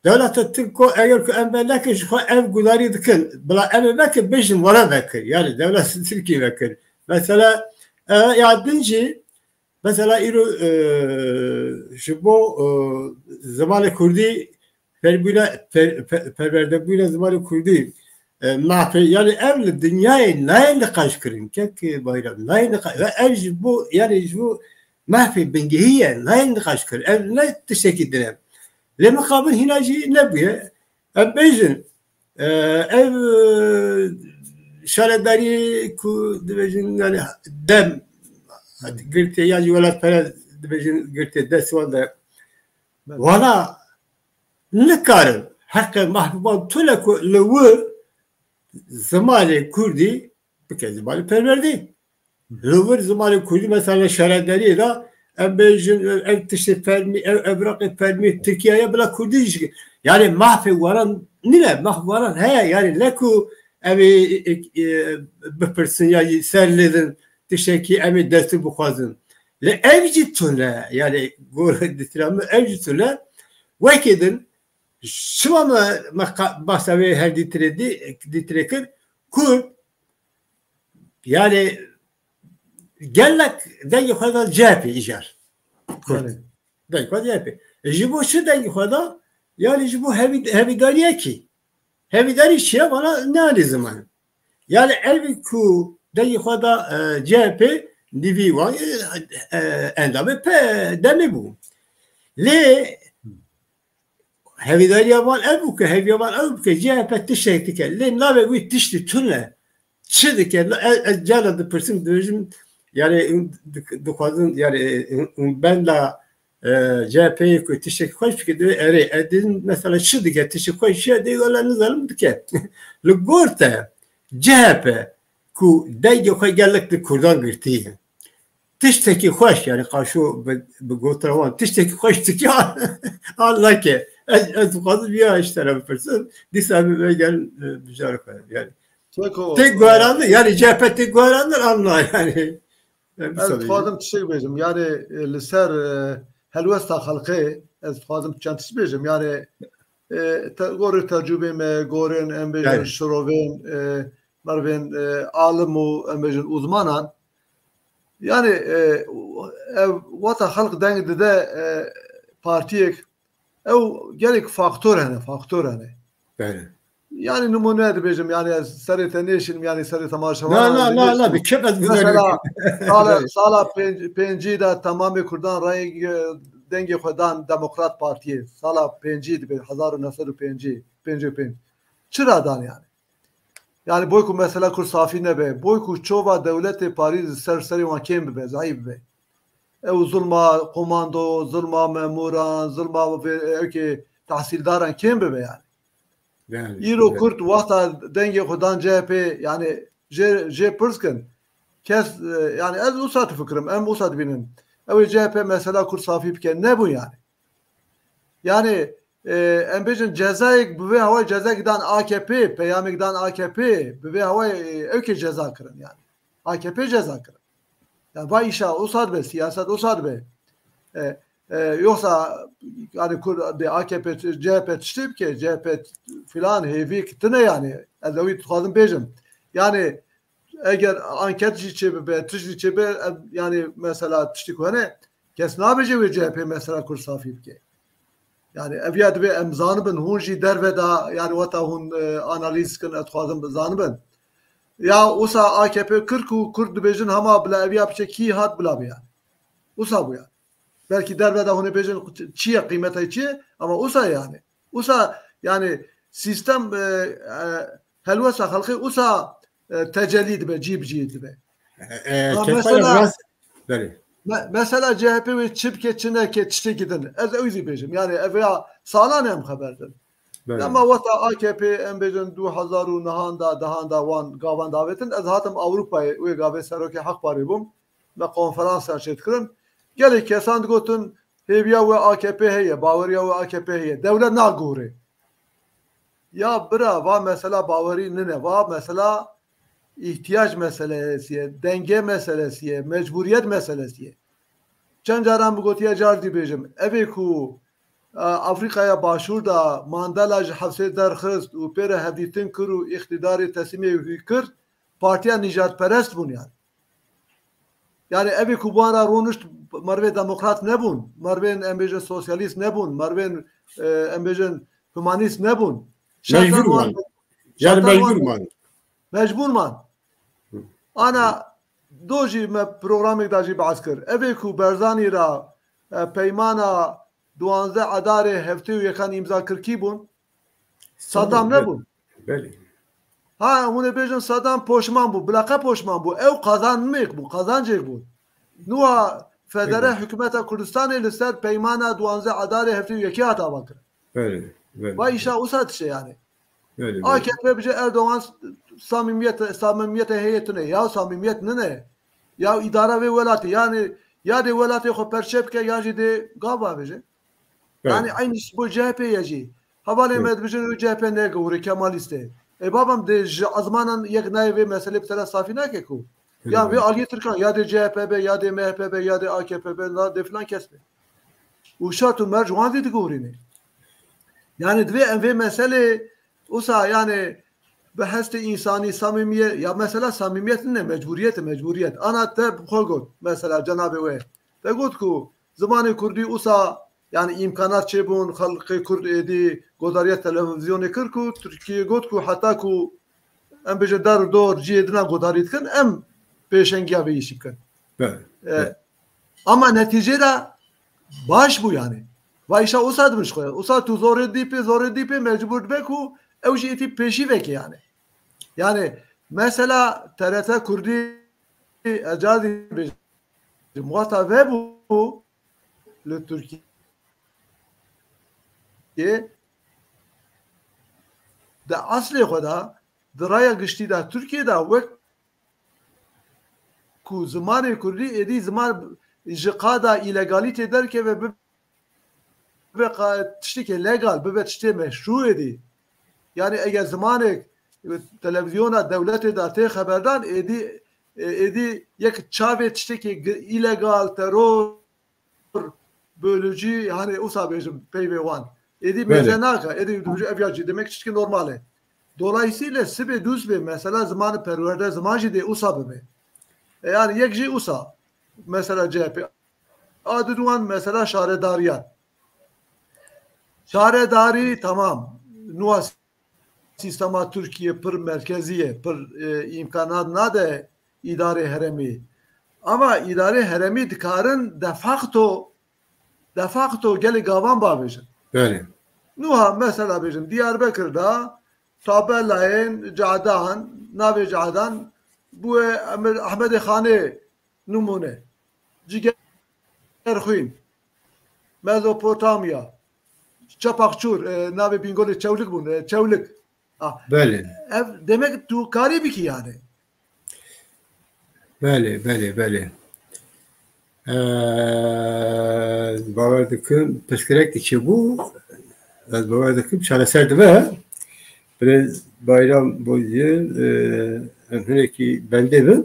devlet Türkiye eğer ki emberlek şu ev gulari dikin bla ev bekir bejim vara bekir yani devlet Türkiye bekir mesela ya dinci mesela iro jibo zamanı kurdi perverde buyla zamanı kurdi mahfe yani ev dünyayı neyinde kaşkırın ki bayram neyinde ev jibo yani jibo mahfi bengihiye neyinde kaşkır ev ne teşekkür ederim لمقابل هنا جي نبيه بيجن اف شارداري كو دبجن يعني دم قلت يعني ولا فلا دبجن قلت دس ولا ولا نكارن حق محبوبان تلك لو زمالي كردي بكي زمالي perverdi لو زمالي كردي مثلا شارداري ده embejin ev tişi fermi evrak fermi Türkiye'ye bile Kurdiş yani mahfi varan nile mahfi varan he yani leku evi bepirsin ya serledin tişeki evi destur bu kazın le evci tüle yani gore ditiramı evci tüle vekedin şu ama bahsevi her ditirekir kur yani gellek dengi kadar cephe icar. Dengi kadar cephe. Jibo şu dengi kadar yani jibo hevidariye ki. Hevidari şey bana ne ali zaman. Yani elvi ku dengi kadar cephe nivi var endamı pe demi bu. Le hevidariye var elbu ki hevidariye var elbu ki cephe tişekti ki. Le nave bu tişti tünle. Çıdı ki caladı pırsın dövüşüm yani dukazın yani ben de CHP'yi koy teşekkür koy fikirde edin mesela şu diye teşekkür koy şey diyorlar nizalım ki lugorta CHP ku dayı koy geldik Kurdan girti teşekkür hoş yani karşı bu gotravan teşekkür hoş ki Allah ki az fazla bir iş tarafı person disabi gel bijar yani tek garandı yani CHP tek garandır anla yani Ez dixwazim tiştek bêjim yani li ser helwesta xelqê ez dixwazim çend tiş bêjim yani gorê tecrübê me gorên em bêjin şirovên mervên alim û em bêjin uzmanan yani ev wata xelq deng dide partiyek ew gelek faktor hene yani numune dibêjim yani serê neşin yani serê temaşevan la bir kebet mesela sala pêncî de tamamê Kurdan rayê dengê xwe dan Demokrat Partiye sala pêncî dibe 1905 çira dan yani boy ku mesela kur safî nebe boy ku çova dewletê Parîs serî wan kêm bibe zayıf bibe ew zulma komando zulma memuran zulma evkê tahsîldaran kêm bibe yani İro Kurt vakta denge xudan CHP yani je pırskin kes yani ez usat fikrim em usat binin ev CHP mesela Kurt safi bike ne bu yani em bejin cezayek bu ve hava ceza giden AKP peyami giden AKP bu ve hava evke ceza kırın yani AKP ceza kırın yani vay işa usat be siyaset usat be Yoksa yani AKP, CHP tiştip ki CHP filan hevi kitine yani. Edavi tutkazım bejim. Yani eğer anket içebe, tişt içebe yani mesela tiştik hani kes ne yapacak ve CHP mesela kursafir ki. Yani eviyat ve emzanı hunji derveda yani vata hun analiz kın tutkazım zanı ya usa AKP 40 Kurd bejin hama bile eviyat ki hat bula yani. Usa bu ya. Belki derbede onu bejin çiye kıymeti çiye ama usa yani. Usa yani sistem helvesa halkı usa tecelli be cib be. Mesela mesela CHP ve çipke çine ke çite gidin. Ez öyle bejim. Yani evya sağlanem haberdir. Ama vata AKP en bejin 2000 nahanda dahanda wan gavan davetin ez hatem Avrupa'ya ve gave seroke hak bari bum ve konferans çetkirin. Gelek kesan gotun heviya ve AKP heye, Bavariya ve AKP heye. Devlet naguri. Ya bira va mesela Bavari ne va mesela ihtiyaç meselesi, denge meselesi, mecburiyet meselesi. Çencaran bu gotiye cardi bejim. Evi ku Afrika'ya başvurda Mandela hapse derxist u pere heditin kuru iktidarı teslimi kır partiya nicat perest bun yani. Yani evi kubara ronuşt marve demokrat nebun, marven embejin sosyalist nebun, marven embejin humanist nebun. Mecbur man. Yani mecbur man. Mecbur man. Ana doji me programı daji baskır. Evi ku berzani ra peymana 12 adare hefte yakan imza kırki bun. Saddam nebun. Beli. Ha onu bejin Saddam poşman bu, blaka poşman bu. Ev kazanmak bu, kazancık bu. Nuha federe hükümete Kurdistan elister peymana 12 adare hefte yeki hata bakır. Öyle. Vay işa usat şey yani. Öyle. AKP bize Erdoğan samimiyet heyetine ya samimiyet ne? Ya idare ve velatı yani ya de velatı ko perçepke ya de gaba bize. Yani aynı bu CHP yaci. Havale med bize CHP ne gavur Kemaliste. Babam de azmanan yek nay ve mesele bir tane safina ke ku. Ya ve Ali Türkan ya de CHP ya de MHP ya de AKP la de falan kesme. Uşatu mercuan dedi gavurine. Yani ve mesele usa yani beheste insani samimiyet ya mesela samimiyet ne mecburiyet. Ana te kolgot mesela Cenab-ı ve. Te got ku zamanı Kurdi usa yani imkanat çebun halkı Kurd edi godariyet televizyonu kırku Türkiye got ku hatta ku em beje dar dor ciyedina godarit kan em peşengiya ve işi kan. Ama neticede baş bu yani. Ve işe usadmış koya. Usad tu zor edipi mecbur be ku evji eti peşi veki yani. Yani mesela TRT Kurdi ecadi muhatap bu le Türkiye de asli xoda diraya gişti da Türkiye'de ve ku zamanı Kurdi edi zaman jiqada illegalite derke ve tişteki legal be tişte meşru edi. Yani eğer zamanı televizyona devlete de te haberdan edi yek çave tişteki illegal terör bölücü hani usabejim peyvevan edi mezenaka edi evyaci demek ki normale. Dolayısıyla sibe düzbe mesela zamanı perverde zamanı de usabe. Yani yekji usa mesela CHP adı duan mesela şaredariyan. Şaredari tamam. Nuas sistema Türkiye pır merkeziye pır imkanat nade idare heremi. Ama idare heremi dikarın de facto geli gavan babejin. Böyle. Nuha mesela bejin Diyarbakır'da tabelayın Cadan nave Cadan bu Ahmed Khane numune Ciger Xuyim Mezopotamya Çapakçur nave Bingöl'ü Çevlik bunu Çevlik. Böyle. Demek tu karibi ki yani. Böyle. Bavar dikim pişkirek içi bu. Az bavar dikim çareserdi ve biraz bayram boyu ki bende mi?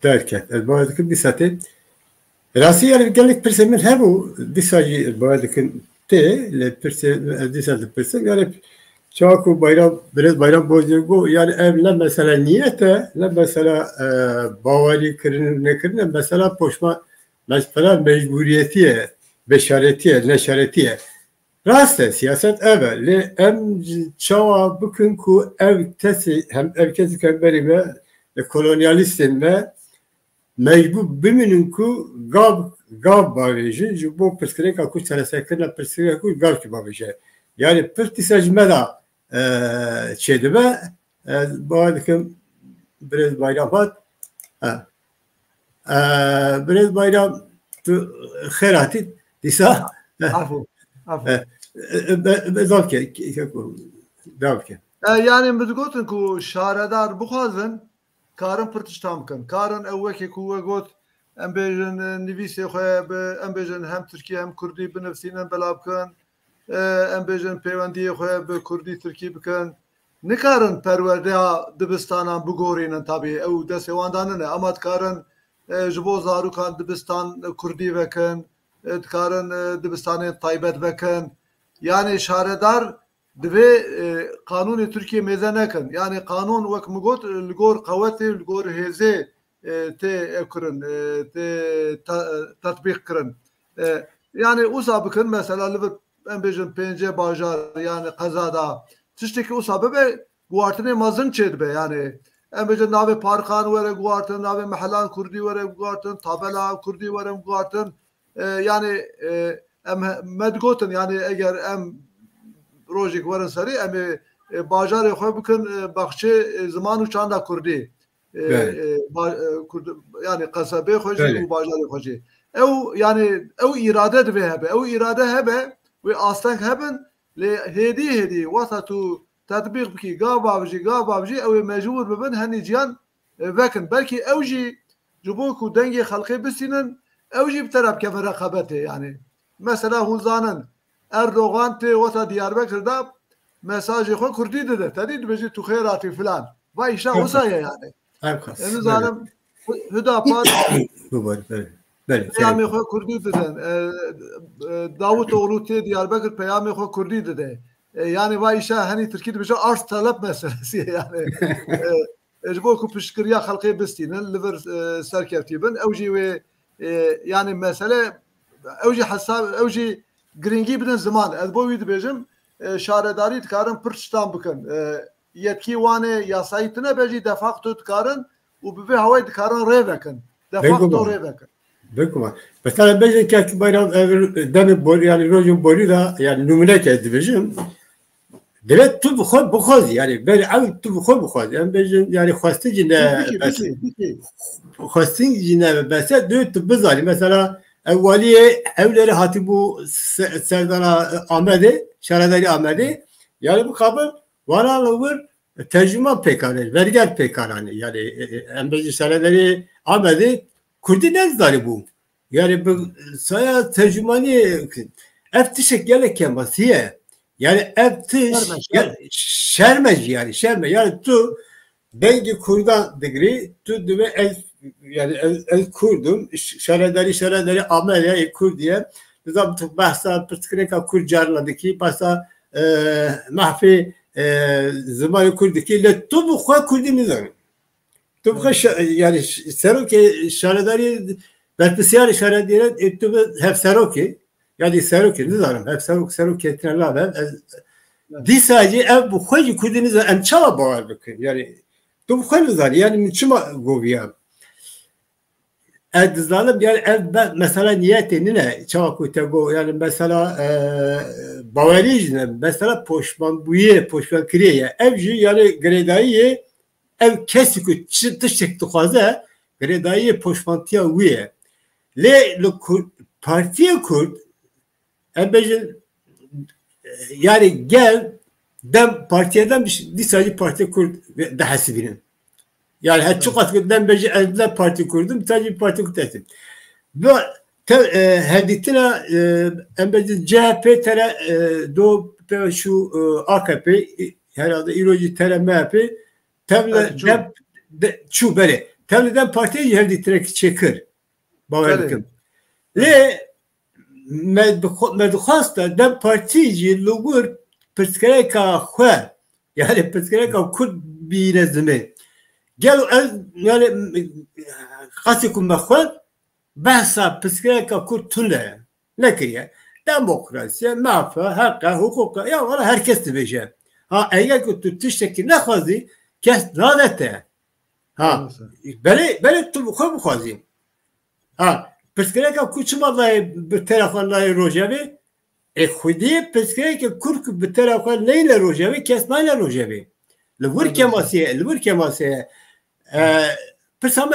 derket. Bayadıkın bir saati. Rası yani geldik persemin hem bu bir sayı bayadıkın te le perse disel perse yani çaku bayram biraz bayram bozuyor yani evle mesela niyete ne mesela bavali kırın ne kırın mesela poşma mesela mecburiyetiye beşaretiye neşaretiye Rastı siyaset evveli em çava bugün ku ev tesi hem erkek kemberi ve kolonyalistin ve mecbur biminin ku gav bavêjin ji bo pirsgirêka ku çareserkirina pirsgirêka ku gav ki bavêje. Yani pirtîsa ji me da çêdibe bawe dikim Birêz Bayram hat Birêz Bayram tu xêr hatî dîsa davke davke. Yani bidgotin ku şaredar buxazin karın pırtıştam kin. Karın evveki ku ve got em bêjin nivîsê xwe em bêjin hem Tirkî hem Kurdî binivîsînin belav bikin. Em bêjin pêwendiyê xwe bi Kurdî Tirkî bikin. Nikarin perwerdeya dibistanan bigorînin tabii ew destê wan da nine ama dikarin ji bo zarokan dibistan Kurdî vekin, dikarin dibistanên taybet vekin. Yani şaredar divê kanûnê Tirkiye mêze nekin. Yani kanûn wek min got li gor qewetê li gor hêzê tê kirin tê tetbîq kirin. Yani wisa bikin mesela li vir em bêjin pêncê bajar yani qezada tiştekî wisa bibe guhartinê mezin çê dibe yani em bêjin navê parkan were guhartin navê mehelan Kurdî were guhartin tabela Kurdî were guhartin yani em me digotin yani eger em rojek werin serî em ê bajarê xwe bikin baxçê ziman û çanda Kurdî yani qesebê xwe jî û bajarê xwe jî ew yani ew îrade divê hebe ew îrade hebe wê asteng hebin lê hêdî wasa tu tetbîq bikî gav bavijî ew ê mecbûr bibin henî ciyan vekin belkî ew jî ji bo ku dengê xelkê bisînin ew jî bi teref keve reqebetê yani mesela hûn zanin Erdoğan tê weta Diyarbekir da mesajê xwe Kurdî dide tedî dibêjî tu xêr hatî filan vay îşa wisa ye yani em zanim Hüdapar peyamê xwe Kurdî didin Davutoğlu tê Diyarbekir peyamê xwe Kurdî dide yani vay îşa henî Tirkî dibêje arz talep meselesi yani ji bo ku piştgiriya xelkê bistînin li vir serkeftî bin ew jî wê yani mesele ew jî hesab ew jî giringî bidin ziman ez bo wî dibêjim şaredarî dikarin pir tiştan bikin yetkî wanê yasayî tune be jî de facto dikarin û bi vê hewayê dikarin rê vekin de facto rê vekin Bekuma. Mesela bêjin kevkî bayram demê borî yani rojên borî da yani numune kez dibêjim divê tu bixwazî yani ber ew tu bixwazî em bêjin yani xwestin jî ne xwestin jî ne bese dû tu bizanî mesela evveliyê evleri hatibû Serdana Amedê şaredarî Amedê yani bu kabul vana li wir tercüman pêkanê verger pêkananê yani em bêjin şaredarî Amedê Kurdî nezdarî bû yani bi saya tercümanî ev tişek gelek kembasiye yani ev tiş şermec yani yani tu dengi Kurdan digri tu divê ez yani ez Kurdum şaredarî Amedê Kurdiye nizam tu behsa pirtîkreka Kurd carladikî behsa mahfê zimanê Kurdikî li tu bi xwe Kurdî nizanî tu bi xwe yani serokê şaredarî berpisyarê şaredarî tu bi hevserokê yani serokê nizanim serokê tune nabe dîsa jî ev bi xwe jî Kurdî nizanî em çawa bawer bikin yani tu bi xwe nizanî yani min çima goviyam dizanim yani ev mesela niyetê nine çawa ku te got yani mesela bawerî jî ne mesela poşmanbûyê poşmankirîye ev jî yani girêdayiyê ev kesî ku tiştek dixwaze girêdayiyê poşmantiya wî ye lê li Partiya Kurd em bêjin yani gel dem partiyeden dîsa jî Partiya Kurd dihesibînin yani her çok az dem bêjî ez parti kurdum sadece parti kurdetim ve herdîtina em bêjin CHP tere do şu AKP herhalde îrojî tere MHP tevle çû berê tevliden partiye hevdi trek çekir. Bavarlıkım. Le medxasta dem partici lugur pıskereka xwe yani pıskereka Kurd birezimi. Gel yani qasikum xwe bahsa pıskereka Kurd tünle nekiriye. Demokrasiye, mafa, hakka, hukuka ya valla herkes dibece. Ha eğer ki tüşteki ne xwazi kes nadete. Ha beli tu xwe bixwazî. Ha pıskereka kuçmalayı bir taraflarla Rojavi خودی پسکه که کرک به طرف نیل روجاوی کس نیل روجاوی لور کماسیه پسام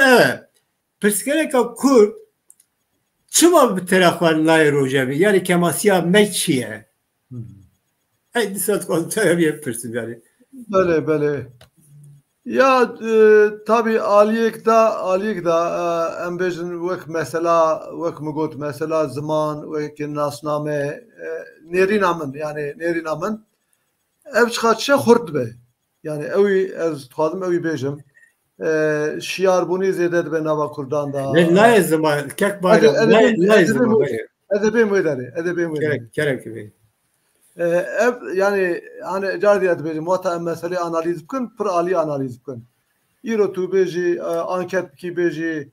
پسکه که کرک چما به طرف نیل روجاوی یعنی کماسیه میچیه ای دیسات کنتر bir pırsın yani. Böyle. Ya tabi aliyek da embejin vek mesela vek mugot mesela zaman vek nasname nerinamın yani nerinamın ev çıkartışa hurt be yani evi az tuhadım evi bejim şiar bunu ziyade be nava kurdan da ne zaman kek bayram ne zaman edebim vedari kerek gibi yani hani cardiyat bejim vata mesele analiz bkın pır ali analiz bkın İro tu beji anket ki beji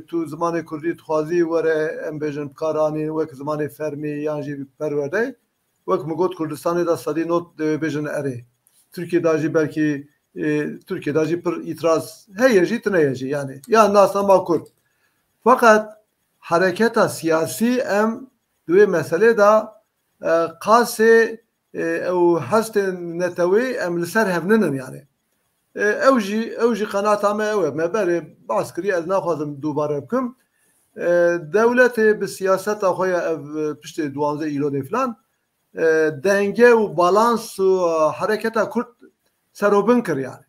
tu zamanı Kurdî xwazî were em bêjin karanî wek zamanê fermî yan jî perwerde wek min got Kurdistanê da sedî not bêjin erê Tirkiyeyê jî belkî Tirkiyeyê jî pir îtiraz heye jî tune jî yani ya nasama Kurd fakat hareketa siyasî em duê meselê da qasê ew hestên netewê em li ser hevninin yani اوجی قناعتم اوه مبره باز کری از نخواهم دوباره بکم دولت به سیاست آخوی پشت 12 ایلاد فلان دنگه و بالانس و حرکت کرد سروبن کر yani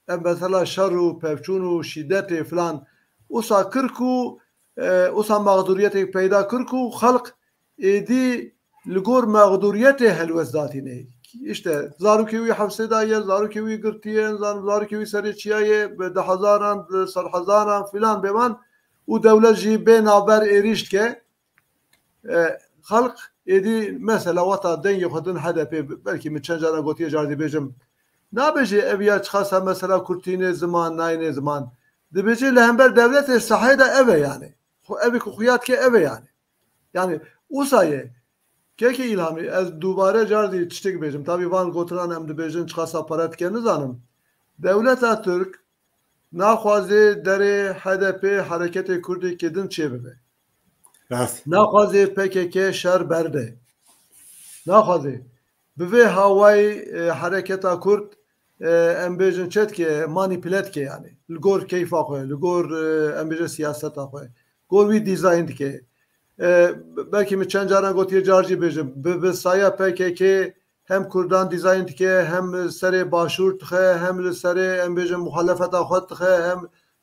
مثلا شر و پفچون و شدت فلان اوسا کرکو اوسا مقدوریت پیدا کرکو خلق ایدی لگور مقدوریت هلوزداتی نه işte Zarukevi hapsedaye, Zarukevi gırtiye, Zarukevi serçiye, be de hazaran, sarhazaran filan beman u devlet jî bê naber êrişt ke halk êdî mesela wata dengê xwe din HDP belkî min çend cara gotiye car dibêjim nabêje ev ya çixasa mesela Kurtînê ziman nayînê ziman dibêje li hember devletê sahê de ev e yani evê ku xuyat ke ev e yani wisa Keki ilhamı az dubare cardi tiştek bejim tabi van goturan em dibêjin çixasa paretke nizanim devleta Türk naxwazê derê HDP Hareketê Kurdî kedin çêbibe naxwazê PKK şer berde naxwazê bi vê hawayê Hareketa Kurd em bêjin çetke manipületke yani li gor keyfa xwe li gor em bêje siyaseta xwe gor wî dîzayn dike belki mi çend caran gotiye carcî bêjim bi saya PKK hem Kurdan dîzayn dike hem serê başûr dixe hem li serê em bêjin muhalefeta xwe dixe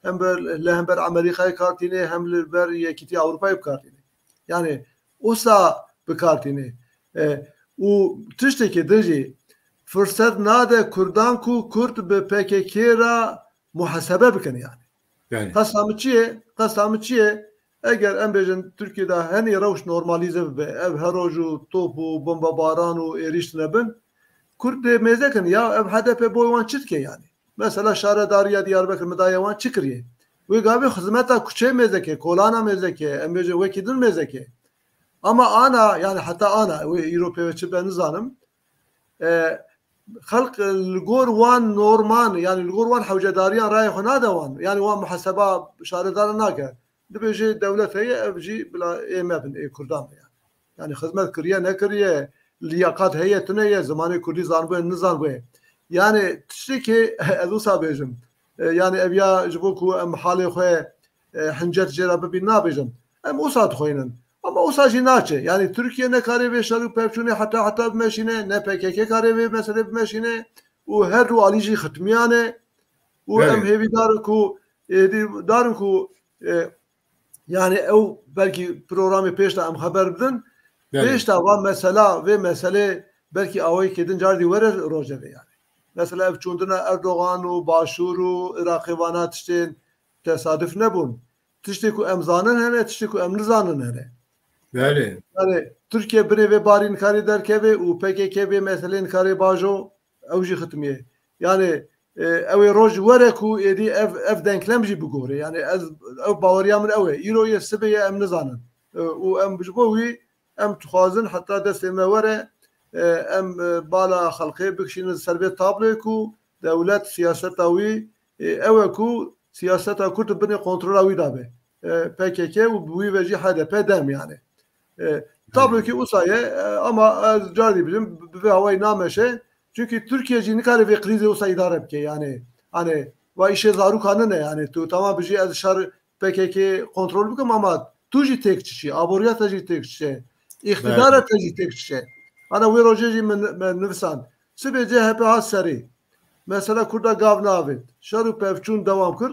hem li hember Amerîkayê kartînê hem li ber Yekîtiya Ewropayê bikartînê yani wisa bikartînê û tiştekî din jî fırsat nade Kurdan ku Kurd bi PKK ra muhasebe bikin yani qesam çiye eğer em bêjin Türkiye'de henî rewş normalize bibe ev her roj û top û bombabaran û êrîş nebin Kurd dê mêzekin ya ev HDP boy wan çi dike yani mesela şaredariya Diyarbekir midaya wan çi kiriye wê gavê xizmeta kuçê mêzeke kolana mêzeke em bêje wekî din mêzeke ama ana yani heta ana wê îro pêveçi ben nizanim xelq li gor wan norman yani li gor wan hewcedariyan rayê xwe nade wan yani wan muheseba şaredaran nake dibêje devlet heye ev jî bila ême bin Kurdan yani xizmet kiriye nekiriye liyakat heye tune ye zamanê Kurdî zanbûye nizanbûye yani tiştekî ez wisa bêjim yani ev ya ji bo ku em halê xwe hincet jêra bibîn nabêjim em wisa dixwînin ama wisa jî naçe yani Türkiye nekarê vê şer û pevçûnê heta bimeşîne ne PKK karê vê meselê bimeşîne û her du alî jî xitmiyan e û em hêvî darin ku êdî darin ku yani ev belki programı pêş da em xeber bidin pêş da van mesela ve mesele belki awayê kedin cardî were rojevê yani mesela ev çûndina Erdoğan û Başûr û Iraqê vana tiştên tesadüf nebun. Tiştê ku em zanin hene, tiştê ku em nizanin hene. Bəli. Yani Türkiye birê vê barî nikarê derkeve û PKK vê meselê nikarê bajo ew jî xitimiye. Yani ew ê roj were ku êdî ev denklem jî bigore. Yani ev baweriya min ew e. Îro yê sibê ye em nizanin. Û em ji bo wî em dixwazin heta destê me were em bala xelkê bikişînin ser vê tablê ku dewlet siyaseta wî ew e ku siyaseta Kurd binê kontrola wî dabe. PKK û bi wî ve jî HDP dem yani. Tabii ki USA'ya ama cari bizim ve havayı nameşe çünkü Türkiye cinikari ve krizi USA idare bke yani hani ve işe zarukanı ne yani tu tamam bir şey az şar PKK kontrol büküm ama tuji tek kişi aboriyat taji tek kişi iktidara taji tek kişi ana ve rojeji men nefsan sibe CHP hasari mesela kurda gavnavet şaru pevçun devam kır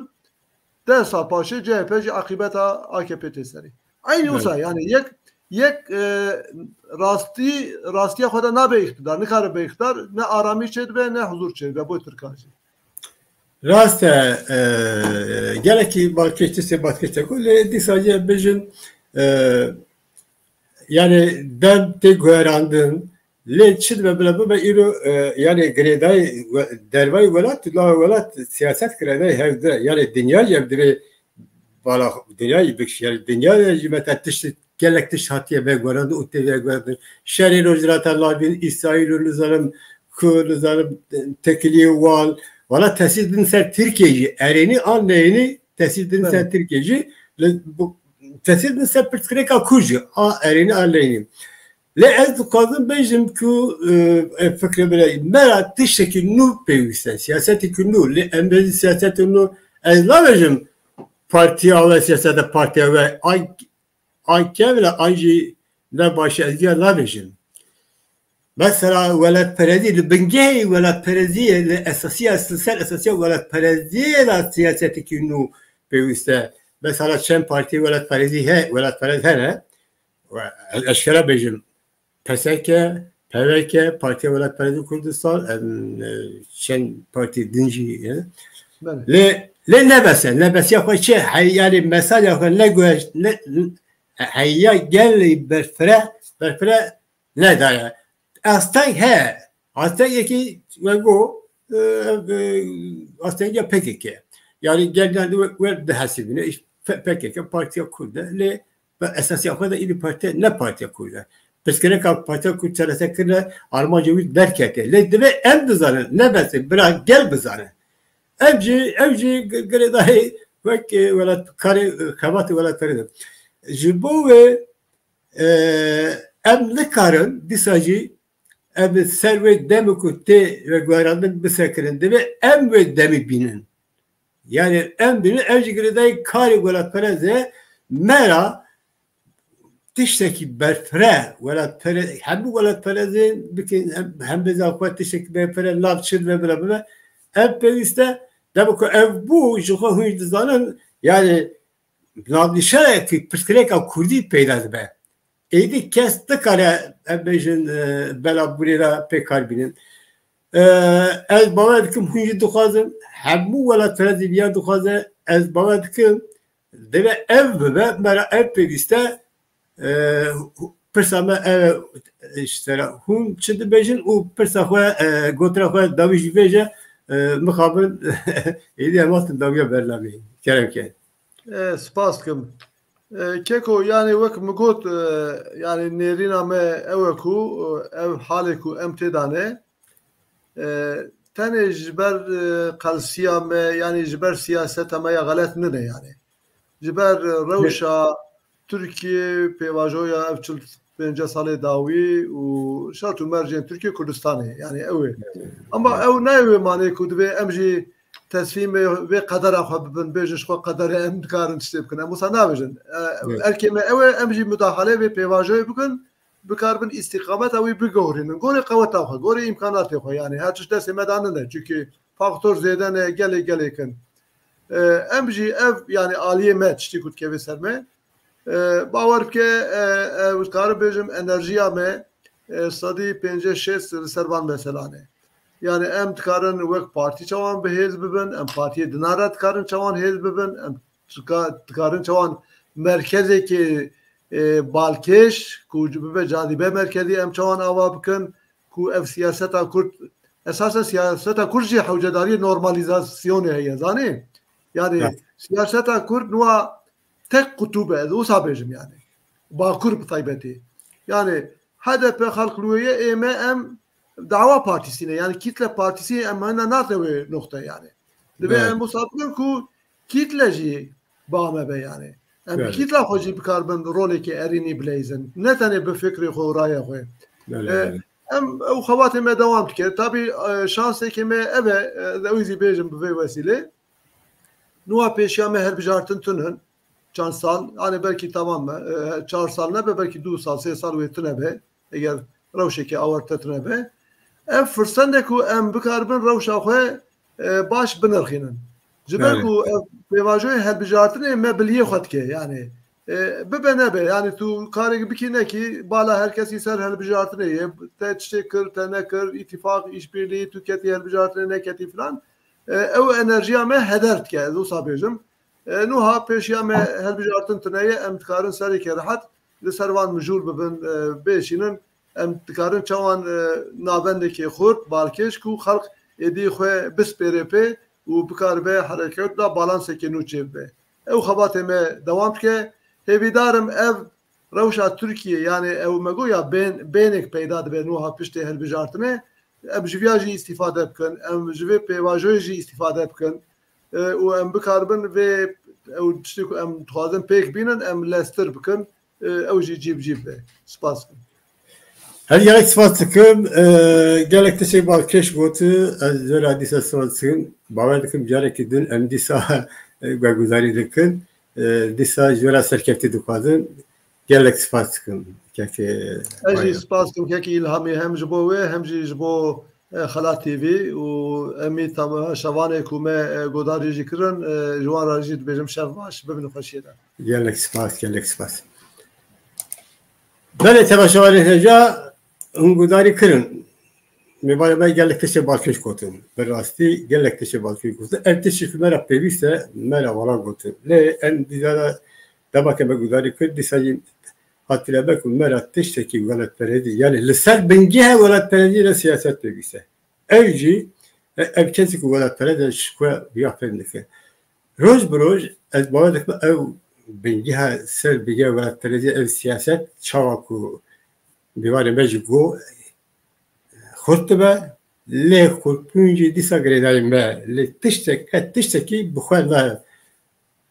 desa paşa CHP akibeta AKP teseri aynı USA yani یک راستی خود نه به اقتدار نه کار به اقتدار نه آرامی چید به نه حضور چید به boy Türkçe. Rast geleki balkeçti sebatkeçte kule disaje bejin yani ben de görandın le çid ve bla bla iro yani greday dervay velat la velat siyaset greday hevde yani dünya yevdire bala dünya ibik yani dünya yevmet tişti gelektiş hatiye ve görandın utte ve görandın şerri rojrata bin İsrail nizam ku nizam tekliye wal valla tesir din ser Türkiye'ci ereni anlayeni tesir din ser Türkiye'ci bu tesir din ser Türkiye'ka kucu ereni anlayeni le ez kazım bejim ku fikre böyle merak tişteki nu peyvisten siyaseti ku nu le embezi siyaseti nu ez la bejim partiye ve siyasete partiye ve anke ve anji ne başı ezgiye la bejim مثلا ولد پرزی لبنجه ولد پرزی اساسی سر اساسی ولد پرزی لا سیاستی که نو پیوسته مثلا چند پارتی ولد پرزی ه ولد پرز هنه و اشکال بجم پسکه پوکه پارتی ولد پرزی کردستان چند پارتی دنجی ل نبسه خو چه یعنی مثلا خو نگوش هيا گل برفره نه داره Aslan he. Aslan ki ve go aslan ya PKK. Yani genelde ve de hasibine PKK partiye kurdu. Le esas yakada ili parti ne partiye kurdu. Peskere kalk partiye kurdu çaresekirle Almanca bir derkete. Le de em dizanı ne besi bırak gel bizanı. Evci gre dahi ve velat kare kavatı velat kare. Jibo ve em ne karın disacı ev servet demokute ve guarandın bisekerinde ve em ve demi binin. Yani em binin evcigreday kari golat pereze mera tişteki berfre golat pereze hem bu golat pereze bikin hem bezafet tişteki berfre lavçır ve bla bla ev periste demoko ev bu juha hüydizanın yani lavdişe ki pişkreka kurdi peyda be. Eydi kesti kare ebejin bela burira pekarbinin. Ez bana dikim hünci dukhazım. Hemmu vela terezi biya dukhazı. Ez bana dikim deve ev ve mera ev peviste persame ev işte hun çidi bejin u persa khoya gotra khoya daviş beje mukhabil eydi amasın daviya berlami. Kerem ki. Spas kim. Keko yani vek mgot yani nerina me eveku ev haleku emtedane tane jiber kalsiya me yani jiber siyasete me ya galet ne yani jiber rewşa Türkiye pevajoya evçil 5 sale davi u şartu mercen Türkiye Kurdistan'ı yani ev ama ev ne ev mane ku ve emji تصمیم و قدر آخه ببین بیشش خو قدر ام کارن شتیب کنه موسا نبیشن ارکیم اوه امجی مداخله و پیواژه بکن بکاربن استقامت اوی بگورین گوری قوت آخه گوری امکانات آخه یعنی هر چیز دست مدانه نه çünkü faktör زیدن گله کن امجی اف yani عالیه مت شتی کد که وسرمه باور که کار بیشم انرژیا مه صدی 5-6 سربان مثلا نه yani em dikarin wek partî çawan bihêz bibin, em partiyê dinare dikarin çawan hêz bibin, em dikarin çawan merkezekê balkêş ku bibe cadibe merkezî em çawan ava bikin ku ev siyaseta Kurd esasen siyaseta Kurd jî hewcedariyê normalizasyonê heye zanî yani siyaseta Kurd nuha tek kutube ez wisa bêjim yani Bakur bi taybetî yani HDP xalqlûyê ême em Dava Partisi'ne yani kitle partisi em hene nate nokta yani. Ve em bu sapın ku kitle jî bame be yani. Em kitle xwe jî bikarbin rolekê erînî bileyzin. Ne tenê bi fikrê xwe raya xwe. Em ew xewatê me dewam dike. Tabii şansekê me ev e ew jî bêjim bi vê wesilê. Nuha pêşiya me helbijartin tune çand sal yani belki tamam mı 4 sal nebe belki 2 sal 3 sal wê tune be eger rewşekê awarte tune be ev fırsendek ku em bikarbin rewşa xwe baş binirxînin. Ji ber ku ev pêvajoyê helbijartinê me biliyê xwe dike yani bibe nebe yani tu karê bikî nekî bala herkesî ser helbijartinê ye te tiştê kir te nekir îtîfaq îşbirlî tu ketî helbijartinê neketî filan ew enerjiya me heder dike ez wisa bêjim nuha pêşiya me helbijartin tuneye em dikarin serêkê rehet li ser wan mijûl bibin bêşînin em dikarin çawan navendekê xurt balkêş ku xelq êdî xwe bispêre pê û bikaribe hereket da balansekê nû çêbibe ew xebatê me dewam dike hêvîdarim ev rewşa Tirkiye yani ew me goya bênek peyda dibe nuha piştê helbijartinê em ji vê jî îstîfade bikin em ji vê pêvajoyê jî îstîfade bikin û em bikarbin vê ew tiştê ku em dixwazin pêk bînin em lestir bikin ew jî cîb be spas bikin. Her gelek spas dikim gelek tiştê balkêş gotu ez zêra dîsa spas dikim bawer dikim carekî din em dîsa veguzarî dikin dîsa ji wera serkeftî dixwazin gelek spas dikim kekê ez jî spas dikim kekî îlhamî hem ji bo wê hem jî ji bo Xela TV û emî şevanê ku me godarî jî kirin ji wan re jî dibêjim şev baş bibin xweşiyê de. Gelek spas. Belê tevaşevanê heja hûn godarî kirin. Mêvarê me gelek tiştê balkêş gotin. Bi rastî gelek tiştê balkêş gotin. Ev tiştî ku me re pêwîst e me re wala gotin. Lê em dîsa demeke me godarî kir dîsa jî hatîrebe ku me re tiştekî welatperestî yani li ser bingehê welatperestî re siyaset pêwîst e. Ev jî ev kesî ku welatperest e ji xwe ya fêm dike. Roj bi roj ez bawer dikim ew bingeha ser bingehê welatperestî ev siyaset çawa ku mêvarê me jî got xurt dibe lê xurtbûn jî dîsa girêdayê me lê tiştekî bi xwe naye.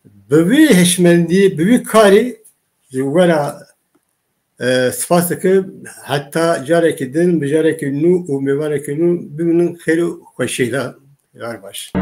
Bi vê hişmendiyê bi vê karî ji wera spas dikim heta carekî din bi carekî nû û mêvarekî nû bimînin xêr û xweşî de yar baş.